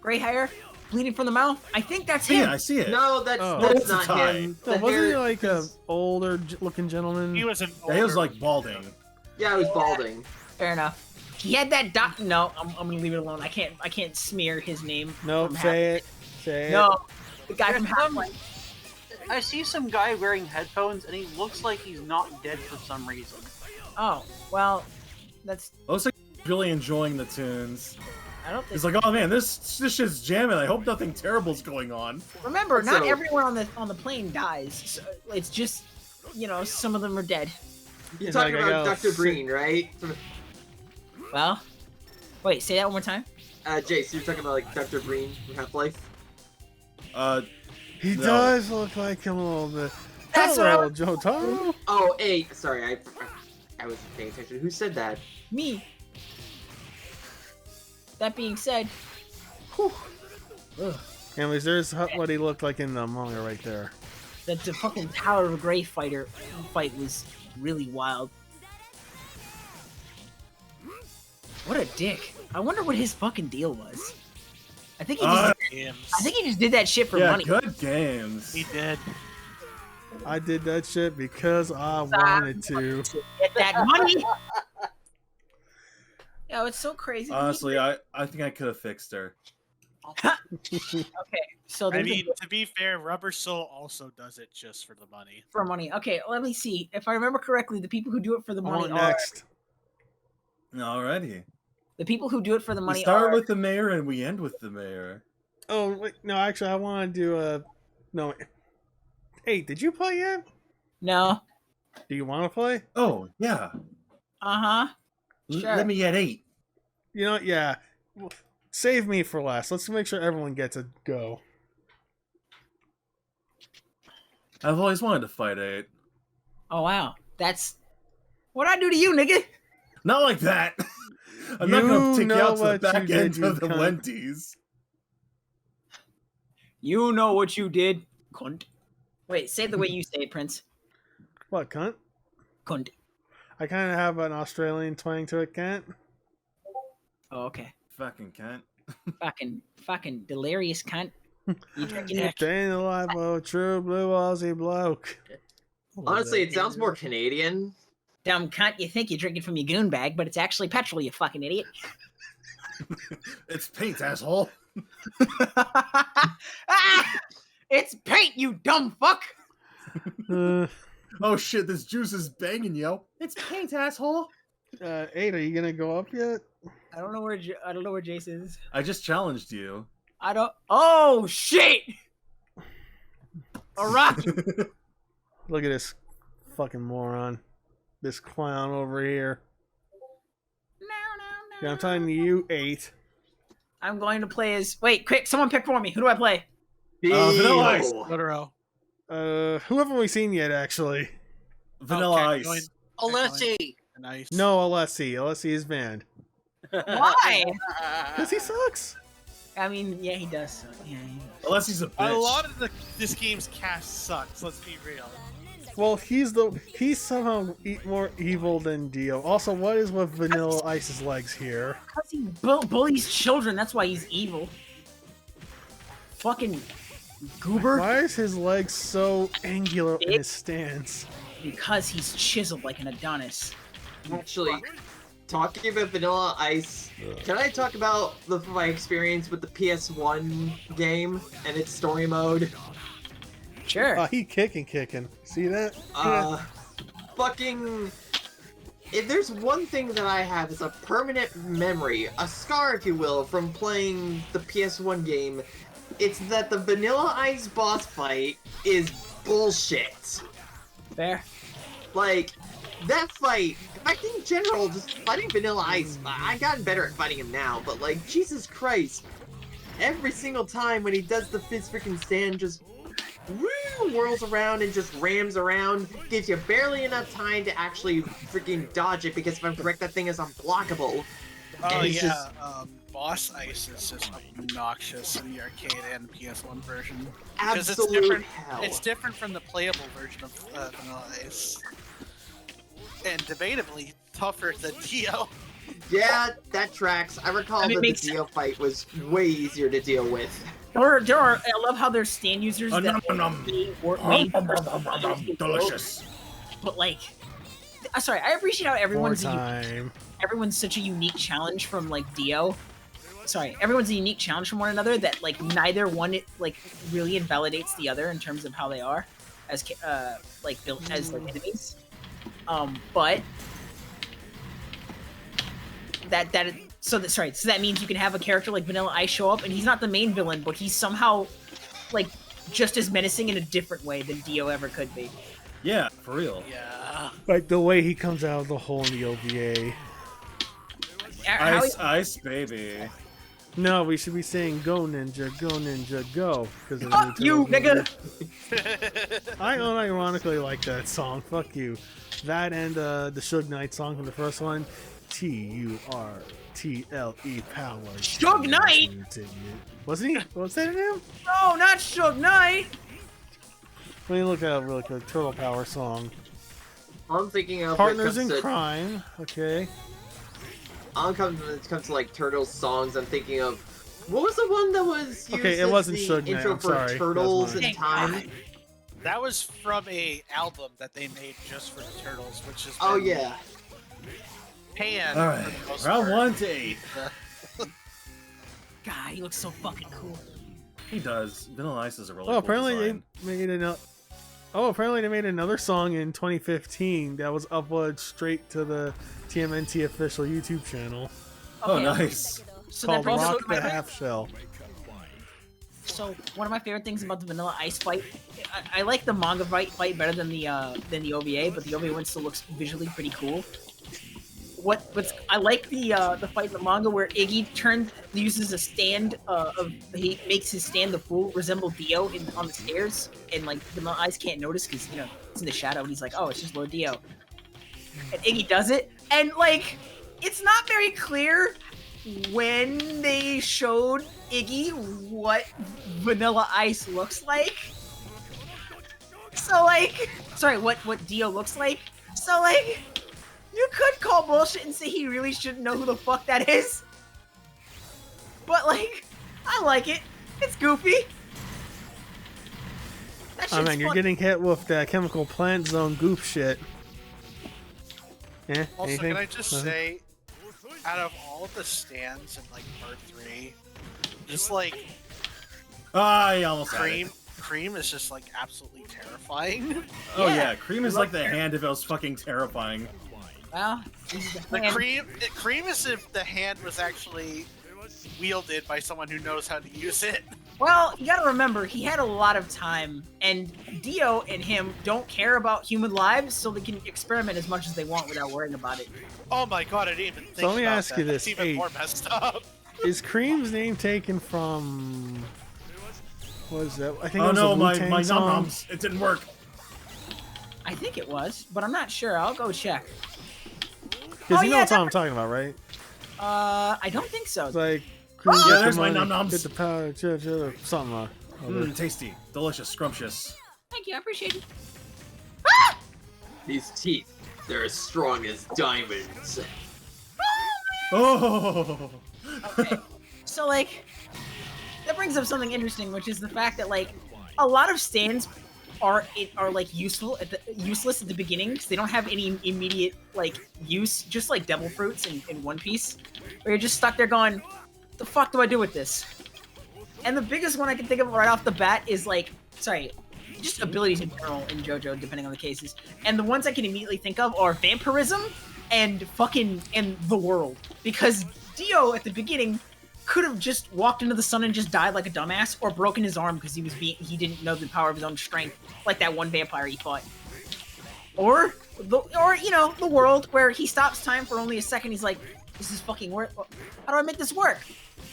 Gray hair, bleeding from the mouth. I think that's him. Yeah, I see it. No, that's It's a not tie. him. No, The wasn't he hair- like a older looking gentleman? He was an. Yeah, he was older- like balding. Yeah, I was balding. Fair enough. He had that dot. No, I'm gonna leave it alone. I can't smear his name. Nope, from say Half- it. Say it. No, the guy There's from Half-Life. I see some guy wearing headphones, and he looks like he's not dead for some reason. Oh, well, that's. Looks like he's really enjoying the tunes. I don't think. He's like, oh man, this shit's jamming. I hope nothing terrible's going on. Remember, not So- everyone on the plane dies. So it's just, some of them are dead. You're It's talking like I about got Dr. sick- Green, right? Well, wait, say that one more time. Jace, you're talking about like Dr. Green from Half-Life? He No. does look like him a little bit. That's what I Hello, was- Jotaro. Oh, hey, sorry, I wasn't paying attention. Who said that? Me. That being said, Anyways, there's what he looked like in the manga right there. the fucking Tower of Grey fight was really wild. What a dick. I wonder what his fucking deal was. I think he just did that shit for Yeah, money. good games. He did. I did that shit because I wanted to. Get that money. Yo, it's so crazy. Honestly, I think I could have fixed her. Okay, so I there's mean, to be fair, Rubber Soul also does it just for the money. for money. Okay, let me see. If I remember correctly, the people who do it for the I money want are next. Alrighty. the people who do it for the We money start are with the mayor and we end with the mayor. Oh wait, no, actually, I want to do a. No. Hey, did you play yet? no. Do you want to play? Oh, yeah. Uh-huh. Sure. Let me get 8. You know, yeah. Well, save me for last. Let's make sure everyone gets a go. I've always wanted to fight 8. Oh wow. That's what I do to you, nigga. Not like that. I'm not going to You take you know out to the what you back did, end you of the cunt. Wendy's. You know what you did, cunt. Wait, say it the way you say it, Prince. What, cunt? Cunt. I kind of have an Australian twang to it, can't? Oh, okay. Fucking cunt. Fucking delirious cunt. You drinking that? Staying alive, oh, true blue Aussie bloke. Honestly, it sounds more Canadian. Dumb cunt, you think you're drinking from your goon bag, but it's actually petrol, you fucking idiot. It's paint, asshole. Ah! It's paint, you dumb fuck! Oh shit, this juice is banging, yo. It's paint, asshole. 8, are you gonna go up yet? I don't know where Jace is. I just challenged you. I don't. Oh shit! A rocket. Look at this fucking moron. This clown over here. Yeah, I'm talking to you, 8. I'm going to play as. Wait, quick! Someone pick for me. Who do I play? Vanilla Ice. Ew. Literal. Who haven't we seen yet, actually? Vanilla Okay, Ice. Alessi! Nice. No, Alessi. Alessi is banned. Why? Because he sucks. I mean, yeah, he does. So, yeah, he does. Unless he's a bitch. A lot of this game's cast sucks. Let's be real. Well, he's somehow more evil than Dio. Also, what is with Vanilla Ice's legs here? Because he bullies children. That's why he's evil. Fucking goober. Why is his legs so angular in his stance? Because he's chiseled like an Adonis. Actually, talking about Vanilla Ice, can I talk about my experience with the PS1 game and its story mode? Sure. He kicking. See that? Fucking... If there's one thing that I have is a permanent memory, a scar if you will, from playing the PS1 game, it's that the Vanilla Ice boss fight is bullshit. Fair. Like, that fight, I think in general, just fighting Vanilla Ice, I've gotten better at fighting him now, but like, Jesus Christ, every single time when he does the fist freaking stand, just whirls around and just rams around, gives you barely enough time to actually freaking dodge it, because if I'm correct, that thing is unblockable. Oh And it's yeah, just- Boss Ice is just obnoxious in the arcade and PS1 version. 'Cause it's Absolute different. hell. It's different from the playable version of Vanilla Ice, and debatably tougher than Dio. Yeah, that tracks. I recall I mean, that the makes Dio fight was way easier to deal with. There are. I love how there's stand users that Delicious. But like, I'm sorry. I appreciate how More everyone's time. such a unique challenge from like Dio. Sorry, everyone's a unique challenge from one another that like neither one like really invalidates the other in terms of how they are as like built as like enemies. But so that means you can have a character like Vanilla Ice show up and he's not the main villain, but he's somehow like just as menacing in a different way than Dio ever could be. Yeah, for real. Yeah. Like the way he comes out of the hole in the OVA. How Ice, ice, baby. No, we should be saying "Go Ninja, Go Ninja, Go." Because Fuck you, nigga! I unironically like that song. Fuck you. That and the Suge Knight song from the first one. Turtle power. Suge Knight? Wasn't he? What's that name? No, not Suge Knight! Let me look that up real quick. Turtle power song. I'm thinking of Partners in when it Crime. Okay. when it comes to like Turtles songs, I'm thinking of what was the one that was used Okay, it as wasn't the Suge Knight, intro I'm for sorry. Turtles That's in Time? That was from a album that they made just for the Turtles, which is Oh yeah. panned. All right, for the most round part. 1 to 8. God, he looks so fucking cool. He does. Vanilla Ice is a really Oh, cool apparently design. they made another. Oh, apparently they made another song in 2015 that was uploaded straight to the TMNT official YouTube channel Oh, Okay, nice. So that called brings up Rock my the Half Shell. So one of my favorite things about the Vanilla Ice fight, I like the manga fight better than the OVA, but the OVA one still looks visually pretty cool. I like the fight in the manga where Iggy uses a stand he makes his stand the fool resemble Dio on the stairs, and like Vanilla Ice can't notice because it's in the shadow, and he's like, oh, it's just Lord Dio, and Iggy does it, and like it's not very clear when they showed Iggy what Vanilla Ice looks like. So like, sorry, what Dio looks like. So like, you could call bullshit and say he really shouldn't know who the fuck that is. But like, I like it. It's goofy. That Oh shit's man, you're fun. getting hit with that chemical plant zone goof shit. Yeah. Also, Anything? can I just Nothing? say, out of all of the stands in like part 3, just like I almost had Cream, it. Cream is just like absolutely terrifying. Oh Yeah. yeah, Cream is like the hand if it was fucking terrifying. Well, The and- cream is if the hand was actually wielded by someone who knows how to use it. Well, you gotta remember, he had a lot of time, and Dio and him don't care about human lives, so they can experiment as much as they want without worrying about it. Oh my god, I didn't even think So let me about ask that. you this, That's even hey. more messed up. Is Cream's name taken from? What is that? I think Oh it was no, a my Wu-Tang num song. nums. It didn't work. I think it was, but I'm not sure. I'll go check. Because Oh, you know yeah, what song I'm talking about, right? I don't think so. It's like. Yeah, get the there's my money, num-nums. Get the power, something. Other. Tasty, delicious, scrumptious. Thank you, I appreciate it. These teeth, they're as strong as diamonds. Oh. Okay. So like, that brings up something interesting, which is the fact that like, a lot of stands are like useless at the beginning because they don't have any immediate like use, just like devil fruits in One Piece, where you're just stuck there going, the fuck do I do with this? And the biggest one I can think of right off the bat is like, sorry, just abilities in general in JoJo, depending on the cases. And the ones I can immediately think of are vampirism and the world, because Dio at the beginning could have just walked into the sun and just died like a dumbass, or broken his arm because he didn't know the power of his own strength, like that one vampire he fought. Or the world where he stops time for only a second. He's like, this is fucking work. How do I make this work?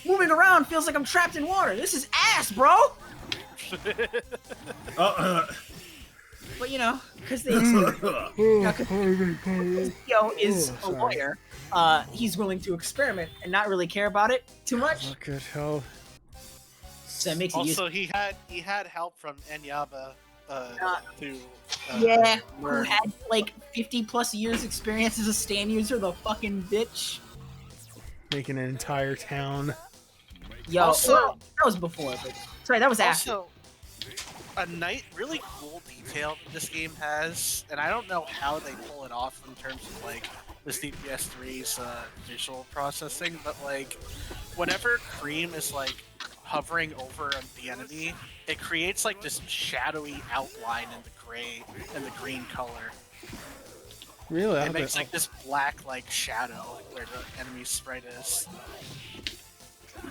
Moving around feels like I'm trapped in water. This is ass, bro. But you know, because they Theo is a lawyer, he's willing to experiment and not really care about it too much. Oh, good hell. So it makes it useful. Also, he had help from Enyaba to Who learn. had like 50+ years experience as a stand user, the fucking bitch. Making an entire town. Yo, Also- well, that was before, but sorry, that was after. Also, a really cool detail that this game has, and I don't know how they pull it off in terms of like the PS3's visual processing, but like whenever Cream is like hovering over the enemy, it creates like this shadowy outline in the green color. Really? It makes like this black like shadow where the enemy sprite is.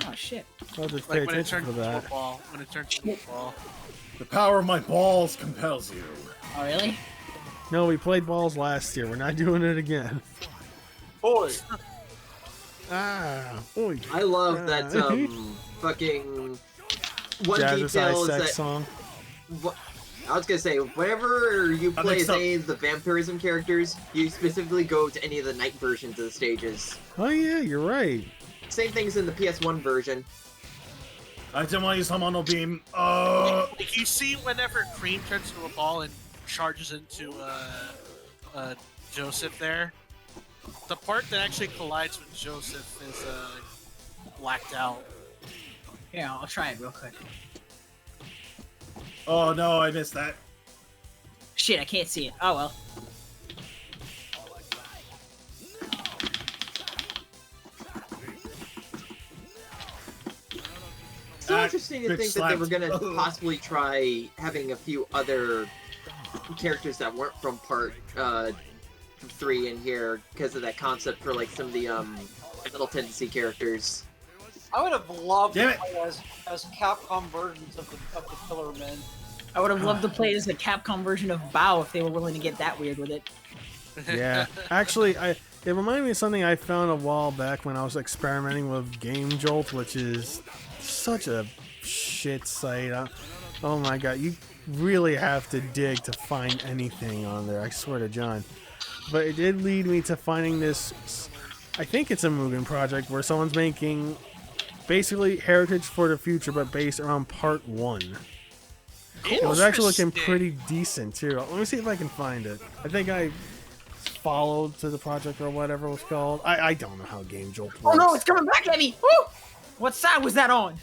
Oh shit. I'll just pay Like when it attention turns for into a that. ball. When it turns into a ball. The power of my balls compels you. Oh really? No, we played balls last year. We're not doing it again. Boy. Boy. I love that fucking one Jazz's detail is Ice that Sex song. I was gonna say, whenever you play as any of the vampirism characters, you specifically go to any of the night versions of the stages. Oh yeah, you're right. Same things in the PS1 version. I didn't want to use Hamano Beam. Like you see whenever Cream turns into a ball and charges into Joseph there, the part that actually collides with Joseph is blacked out. Yeah, I'll try it real quick. Oh no, I missed that. Shit, I can't see it. Oh well. It's so interesting to bitch think that they were slapped. gonna possibly try having a few other characters that weren't from part 3 in here because of that concept for like some of the Final Tendency characters. I would have loved to Damn it. play as Capcom versions of the Killer Men. I would have loved to play as a Capcom version of Bao if they were willing to get that weird with it. Yeah. Actually, it reminded me of something I found a while back when I was experimenting with Game Jolt, which is such a shit site. Oh my god, you really have to dig to find anything on there, I swear to John. But it did lead me to finding this, I think it's a Mugen project, where someone's making basically Heritage for the Future, but based around part 1. It was actually looking pretty decent too. Let me see if I can find it. I think I followed to the project or whatever it was called. I don't know how Game Jolt works. Oh no, it's coming back at me! Woo! What side was that on?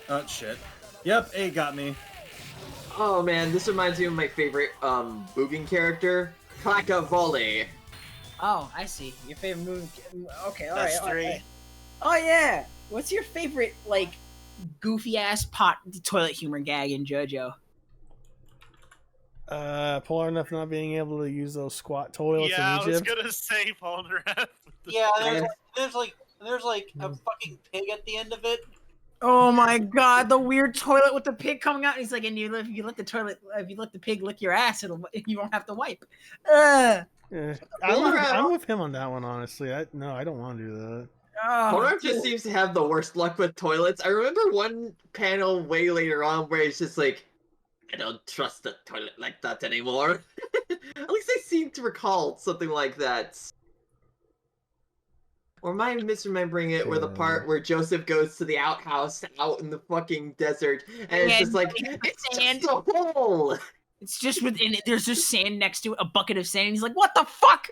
Oh shit. Yep, 8 got me. Oh man, this reminds me of my favorite Mugen character, Klaka Volley. Oh, I see. Your favorite movie. Okay, alright. That's 3. Oh yeah! What's your favorite, like, goofy ass toilet humor gag in JoJo? Polar enough not being able to use those squat toilets Yeah, in I was Egypt. gonna say Polnareff. Yeah, there's like a fucking pig at the end of it. Oh my god, the weird toilet with the pig coming out. He's like, and if you let the pig lick your ass, you won't have to wipe. Yeah. Polar I'm with him on that one, honestly. I don't want to do that. Polar just seems to have the worst luck with toilets. I remember one panel way later on where it's just like, I don't trust the toilet like that anymore. At least I seem to recall something like that. Or am I misremembering it, where the part where Joseph goes to the outhouse out in the fucking desert, and it's just like, it's just a hole! It's just within it. There's just sand next to it, a bucket of sand. And he's like, what the fuck?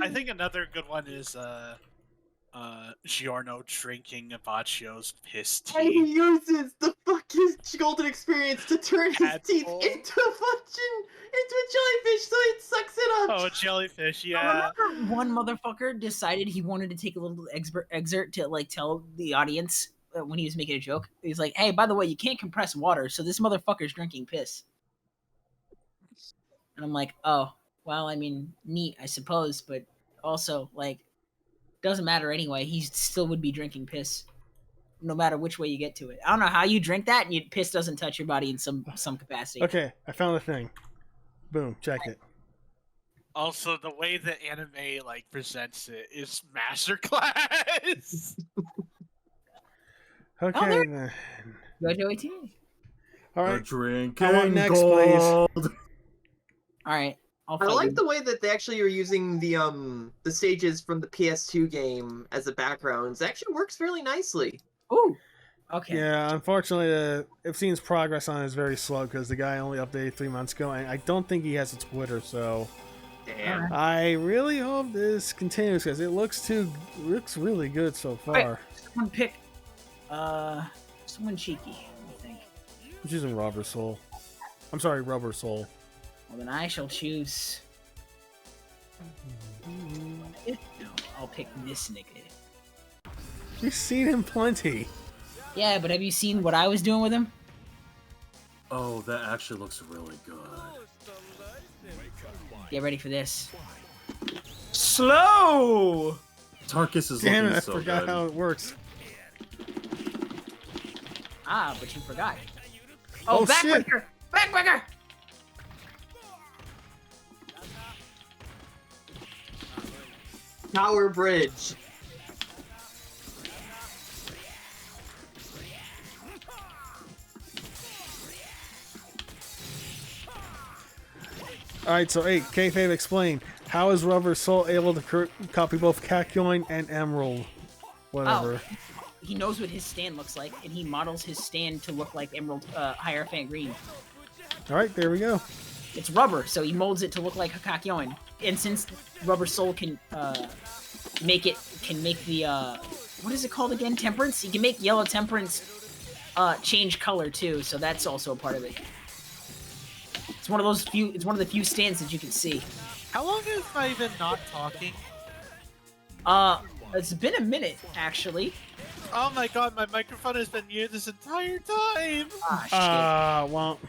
I think another good one is Giorno drinking Abacio's piss And he tea. uses the fucking golden experience to turn his teeth Tadpole. into a jellyfish, so it sucks it up. Oh, jellyfish, I yeah. remember one motherfucker decided he wanted to take a little excerpt to like tell the audience when he was making a joke. He's like, hey, by the way, you can't compress water, so this motherfucker's drinking piss. And I'm like, oh, well, I mean, neat, I suppose, but also, like, doesn't matter anyway. He still would be drinking piss, no matter which way you get to it. I don't know how you drink that, and piss doesn't touch your body in some capacity. Okay, I found the thing. Boom, check it. Also, the way that anime like presents it is masterclass. Okay, then. JoJo 18. All We're right. drinking I want next, gold. All right. I'll I fight like you. the way that they actually are using the stages from the PS2 game as a background. It actually works fairly nicely. Ooh. Okay. Yeah, unfortunately, it seems progress on it is very slow because the guy only updated 3 months ago, and I don't think he has a Twitter. So Damn. Alright. I really hope this continues because it looks really good so far. Someone pick. Someone cheeky. I think. I'm choosing Rubber Soul. I'm sorry, Rubber Soul. Well, then I shall choose. No, I'll pick this nigga. We've seen him plenty. Yeah, but have you seen what I was doing with him? Oh, that actually looks really good. Get ready for this. Slow! Tarkus is Damn it, looking I so forgot good. how it works. Ah, but you forgot. Oh, shit. Backbreaker! Backbreaker! Tower Bridge. Alright, so 8, Kayfabe, explain. How is Rubber Soul able to copy both Kakyoin and Emerald? Whatever. He knows what his stand looks like, and he models his stand to look like Emerald Hierophant Green. Alright, there we go. It's rubber, so he molds it to look like Kakyoin. And since Rubber Soul can make the what is it called again? Temperance? He can make Yellow Temperance change color too, so that's also a part of it. It's one of the few stands that you can see. How long have I been not talking? It's been a minute actually. Oh my god, my microphone has been muted this entire time. Ah, shit. Well,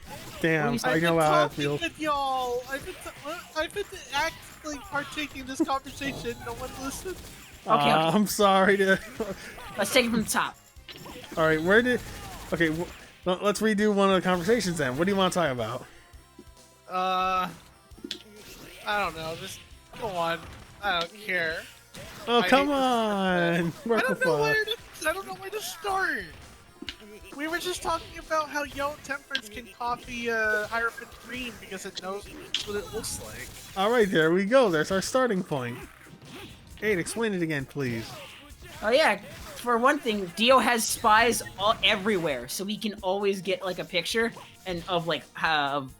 damn, I've I I've know been how that talking feels. with y'all. I've been actively partaking in this conversation. No one listened. Okay. I'm sorry to... Let's take it from the top. Alright, where did... Okay, let's redo one of the conversations then. What do you want to talk about? I don't know. Just go on. I don't care. Oh, I come hate on! I don't know where to start. We were just talking about how Yellow Temperance can copy Hierophant Green because it knows what it looks like. Alright, there we go. There's our starting point. 8, explain it again, please. Oh yeah, for one thing, Dio has spies everywhere, so we can always get like a picture and of like of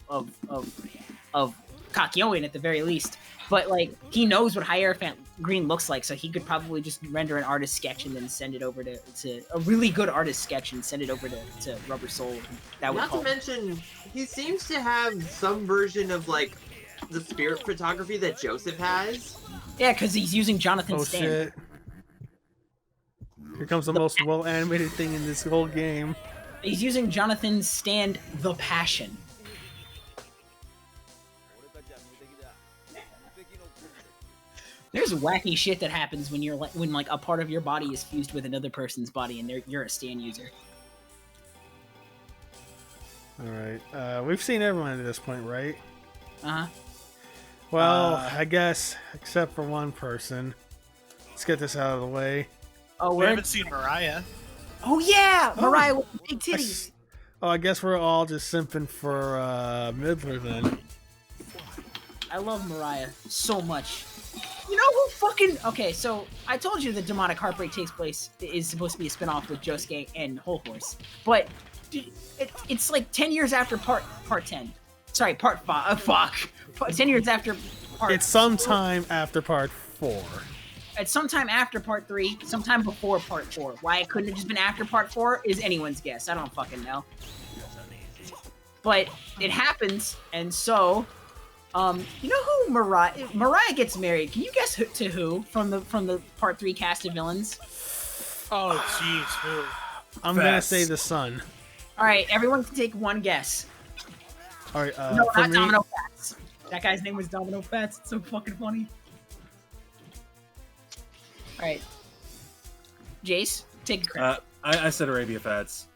Kakyoin at the very least. But like he knows what Hierophant Green looks like, so he could probably just render an artist sketch and then send it over to a really good artist sketch and send it over to Rubber Soul. That would Not to mention, he seems to have some version of like the spirit photography that Joseph has. Yeah, because he's using Jonathan's Oh, stand. shit. Here comes the most well-animated thing in this whole game. He's using Jonathan's stand, The Passion. There's wacky shit that happens when when a part of your body is fused with another person's body, and you're a stand user. Alright, we've seen everyone at this point, right? Uh huh. Well, I guess, except for one person. Let's get this out of the way. Oh, We we're haven't seen Mariah. oh yeah, Mariah with the big titties. I guess we're all just simping for Midler then. I love Mariah so much. You know who fucking... Okay, so I told you that Demonic Heartbreak is supposed to be a spinoff with Josuke and Whole Horse. But it's like 10 years after part 10. Sorry, part 5. Fuck. 10 years after part... It's sometime after part 4. It's sometime after part 3, sometime before part 4. Why it couldn't have just been after part 4 is anyone's guess. I don't fucking know. But it happens, and so... you know who Mariah gets married? Can you guess to who from the part 3 cast of villains? Oh, jeez, who? I'm gonna say the sun. All right, everyone can take one guess. All right, No, for not me, Domino Fats. That guy's name was Domino Fats. It's so fucking funny. All right, Jace, take a credit. I said Arabia Fats.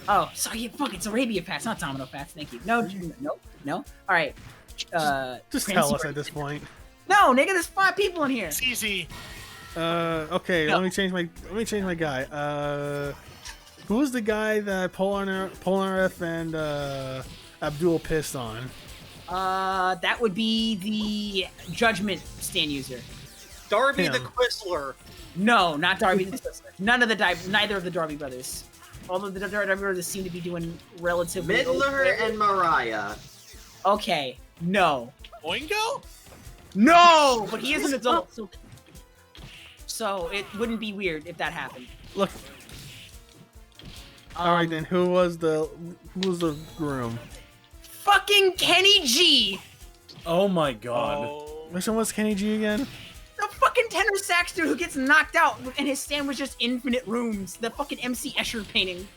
Oh, sorry, yeah, fuck, it's Arabia Fats, not Domino Fats. Thank you. No. All right. just Clancy tell us Brown. at this point. No, nigga, there's 5 people in here. It's easy. Okay, No. let me change my guy. Who was the guy that Polnareff and Abdul pissed on? That would be the Judgment stand user. Darby Him. the Quisler. No, not Darby the Twister. Neither of the Darby brothers. Although the Darby brothers seem to be doing relatively Midler and Mariah. Okay, no. Oingo? No! But he is an adult, so it wouldn't be weird if that happened. Look. All right then. Who was the groom? Fucking Kenny G! Oh my god. Oh. Which one was Kenny G again? The fucking tenor sax dude who gets knocked out and his stand was just infinite rooms. The fucking MC Escher painting.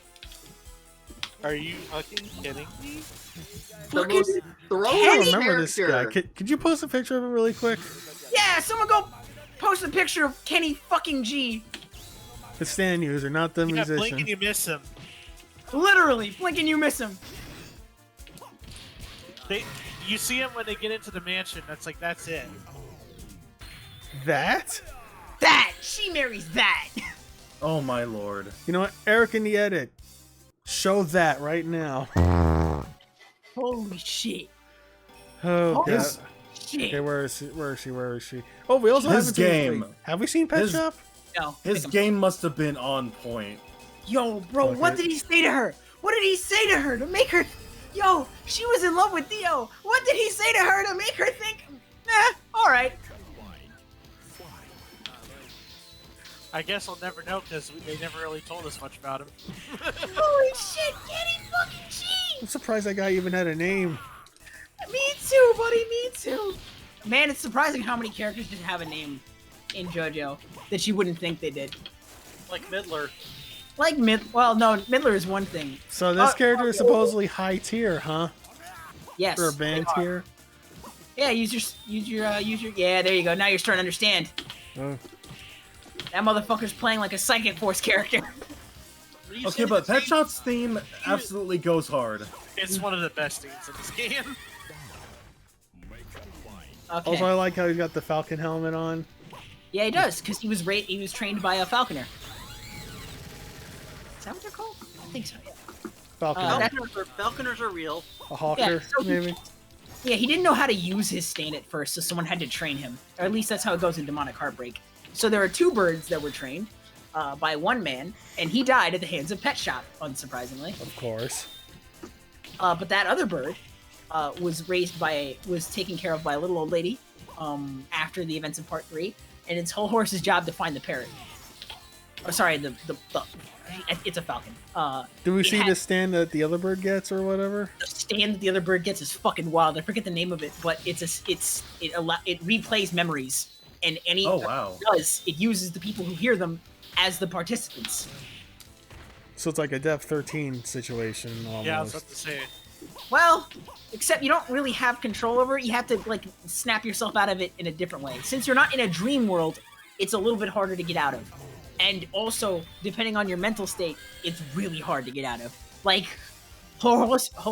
Are you fucking kidding me? The most I throwing don't remember this guy. character. Could you post a picture of him really quick? Yeah, someone go post a picture of Kenny fucking G. The stand user, not the Yeah, blink musician. and you miss him. Literally, blink and you miss him. You see him when they get into the mansion. That's it. That? That! She marries that! Oh my lord. You know what? Eric in the edit. Show that right now. Holy shit. Oh, God. His, Shit. Okay, where is she? Oh, we also His haven't seen- game. wait, have we seen Pet His- Shop? No. his pick him. game must have been on point. Yo, bro, Okay. what did he say to her? What did he say to her to make her... Yo, she was in love with Theo. What did he say to her to make her think... alright. I guess I'll never know because they never really told us much about him. Holy shit, Kenny fucking G! I'm surprised that guy even had a name. Me too, buddy, me too. Man, it's surprising how many characters just have a name in JoJo that you wouldn't think they did. Like Midler. Like well, no, Midler is one thing. So this character is supposedly high tier, huh? Yes. Or band they are. tier? Yeah, use your. Yeah, there you go. Now you're starting to understand. Oh. That motherfucker's playing like a Psychic Force character. Okay, but Pet Shop's theme absolutely goes hard. It's one of the best things in this game. Okay. Also, I like how he's got the Falcon helmet on. Yeah, he does, because he was trained by a Falconer. Is that what they're called? I think so. Yeah. Falcon, that- Falconers are real. a hawker, yeah, so he- maybe. Yeah, he didn't know how to use his stand at first, so someone had to train him. Or at least that's how it goes in Demonic Heartbreak. So there are two birds that were trained by one man, and he died at the hands of Pet Shop, unsurprisingly. Of course. But that other bird was taken care of by a little old lady after the events of Part 3, and it's whole horse's job to find the parrot. Oh, sorry, it's a falcon. Do we it see had- the stand that the other bird gets or whatever? The stand that the other bird gets is fucking wild. I forget the name of it, but it replays memories, and any Oh wow. it uses the people who hear them as the participants. So it's like a Depth 13 situation almost. Yeah, I was about to say. Well, except you don't really have control over it. You have to like snap yourself out of it in a different way. Since you're not in a dream world, it's a little bit harder to get out of. And also, depending on your mental state, it's really hard to get out of. Like, whole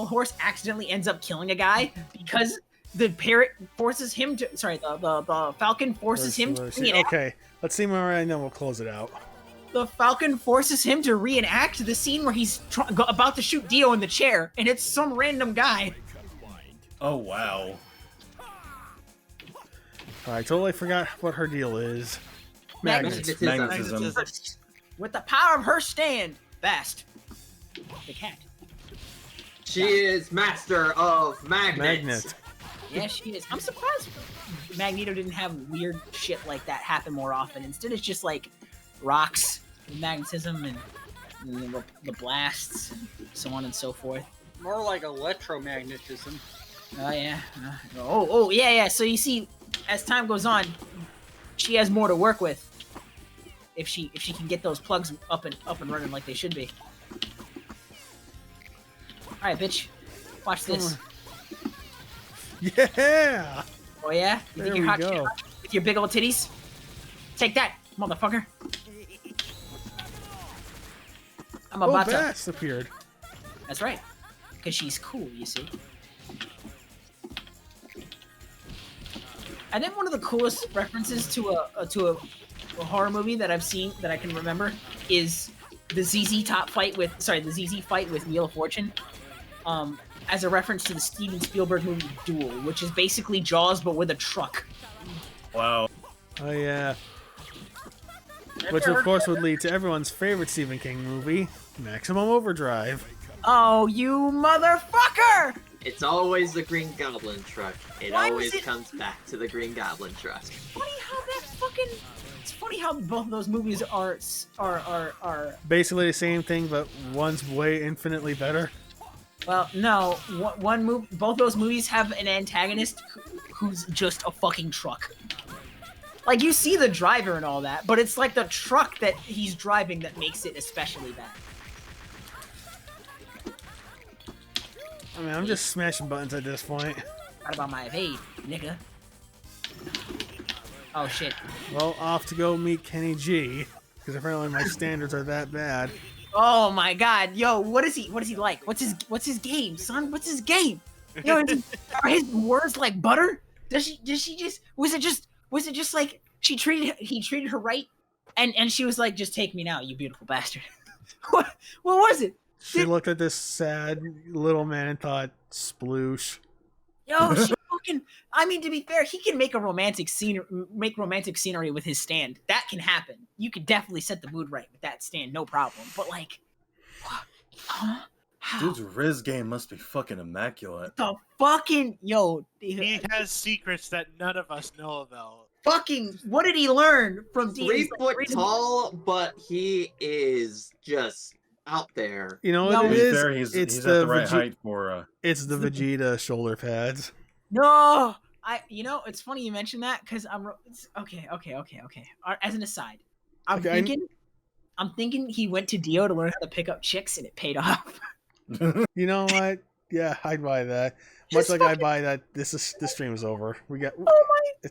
horse accidentally ends up killing a guy because the parrot forces him to. Sorry, the falcon forces him to reenact. Okay, let's see Mariah and then we'll close it out. The falcon forces him to reenact the scene where he's about to shoot Dio in the chair, and it's some random guy. Oh wow. I totally forgot what her deal is. Magnets. Magnetism. With the power of her stand, fast. The cat. She is master of magnets. Magnet. Yeah, she is. I'm surprised Magneto didn't have weird shit like that happen more often. Instead, it's just like rocks, and magnetism, and the blasts, and so on and so forth. More like electromagnetism. Oh yeah. Oh yeah. So you see, as time goes on, she has more to work with. If she can get those plugs up and running like they should be. All right, bitch. Watch this. Yeah! Oh yeah. You There think we you're hot go. shit with your big old titties? Take that, motherfucker. I'm Oh, about to. Bats appeared. That's right. Because she's cool, you see. I think one of the coolest references to a horror movie that I've seen that I can remember is the ZZ Top fight with the ZZ fight with Wheel of Fortune, as a reference to the Steven Spielberg movie Duel, which is basically Jaws but with a truck. Wow. Oh yeah. Which of course would lead to everyone's favorite Stephen King movie, Maximum Overdrive. Oh, you motherfucker! It's always the Green Goblin truck. It Why always was it- comes back to the Green Goblin truck. It's funny how both of those movies are Basically the same thing, but one's way infinitely better. well, no, both those movies have an antagonist who's just a fucking truck. Like, you see the driver and all that, but it's like the truck that he's driving that makes it especially bad. I mean, I'm just smashing buttons at this point. What about my evade, nigga? Oh shit. Well, off to go meet Kenny G, because apparently my standards are that bad. Oh my god, yo, what is he like? What's his game, son? What's his game? Yo, are his words like butter? Was it just like he treated her right? And she was like, just take me now, you beautiful bastard. What was it? She looked at this sad little man and thought, sploosh. Yo, she fucking. I mean, to be fair, he can make romantic scenery with his stand. That can happen. You could definitely set the mood right with that stand, no problem. But like, huh? How? Dude's Riz game must be fucking immaculate. The fucking He has secrets that none of us know about. fucking. What did he learn from 3 foot tall, but he is just out there. You know No, what To it be is? fair, he's It's at the the right height for It's the Vegeta shoulder pads. No, it's funny you mentioned that because okay. As an aside, I'm thinking he went to Dio to learn how to pick up chicks and it paid off. You know what? Yeah, I'd buy that. Much like I buy that this stream is over. We got. Oh my.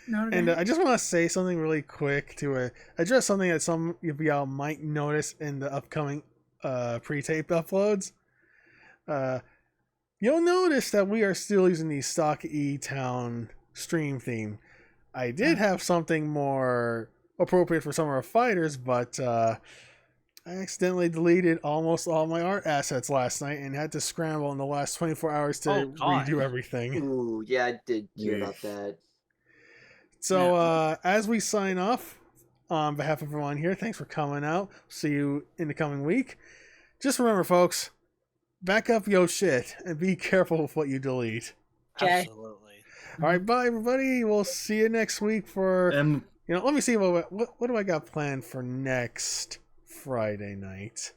No, And I just want to say something really quick to address something that some of y'all might notice in the upcoming pre-taped uploads. You'll notice that we are still using the stock E-Town stream theme. I did have something more appropriate for some of our fighters, but I accidentally deleted almost all my art assets last night and had to scramble in the last 24 hours to redo everything. Ooh, yeah, I did hear about that. So, as we sign off, on behalf of everyone here, thanks for coming out. See you in the coming week. Just remember, folks, back up your shit and be careful with what you delete. Okay. Absolutely. All right, bye, everybody. We'll see you next week for, let me see what do I got planned for next Friday night.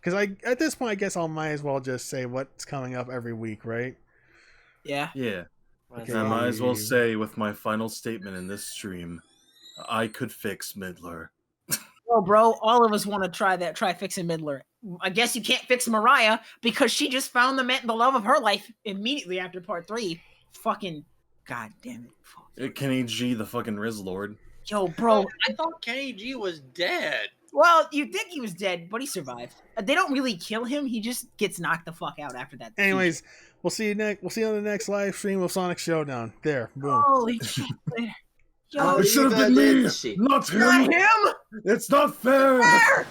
Because at this point, I guess I might as well just say what's coming up every week, right? Yeah. Yeah. Okay. I might as well say with my final statement in this stream, I could fix Midler. Well, bro, all of us want to try fixing Midler. I guess you can't fix Mariah because she just found the love of her life immediately after part 3. Fucking god damn it. Kenny G, the fucking Riz Lord. Yo, bro. I thought Kenny G was dead. Well, you'd think he was dead, but he survived. They don't really kill him. He just gets knocked the fuck out after that. Anyways, we'll see you on the next live stream of Sonic Showdown. There, boom. Holy shit. Yo, I'll It should have leave been me, it. not him. not him! It's not fair. Fair!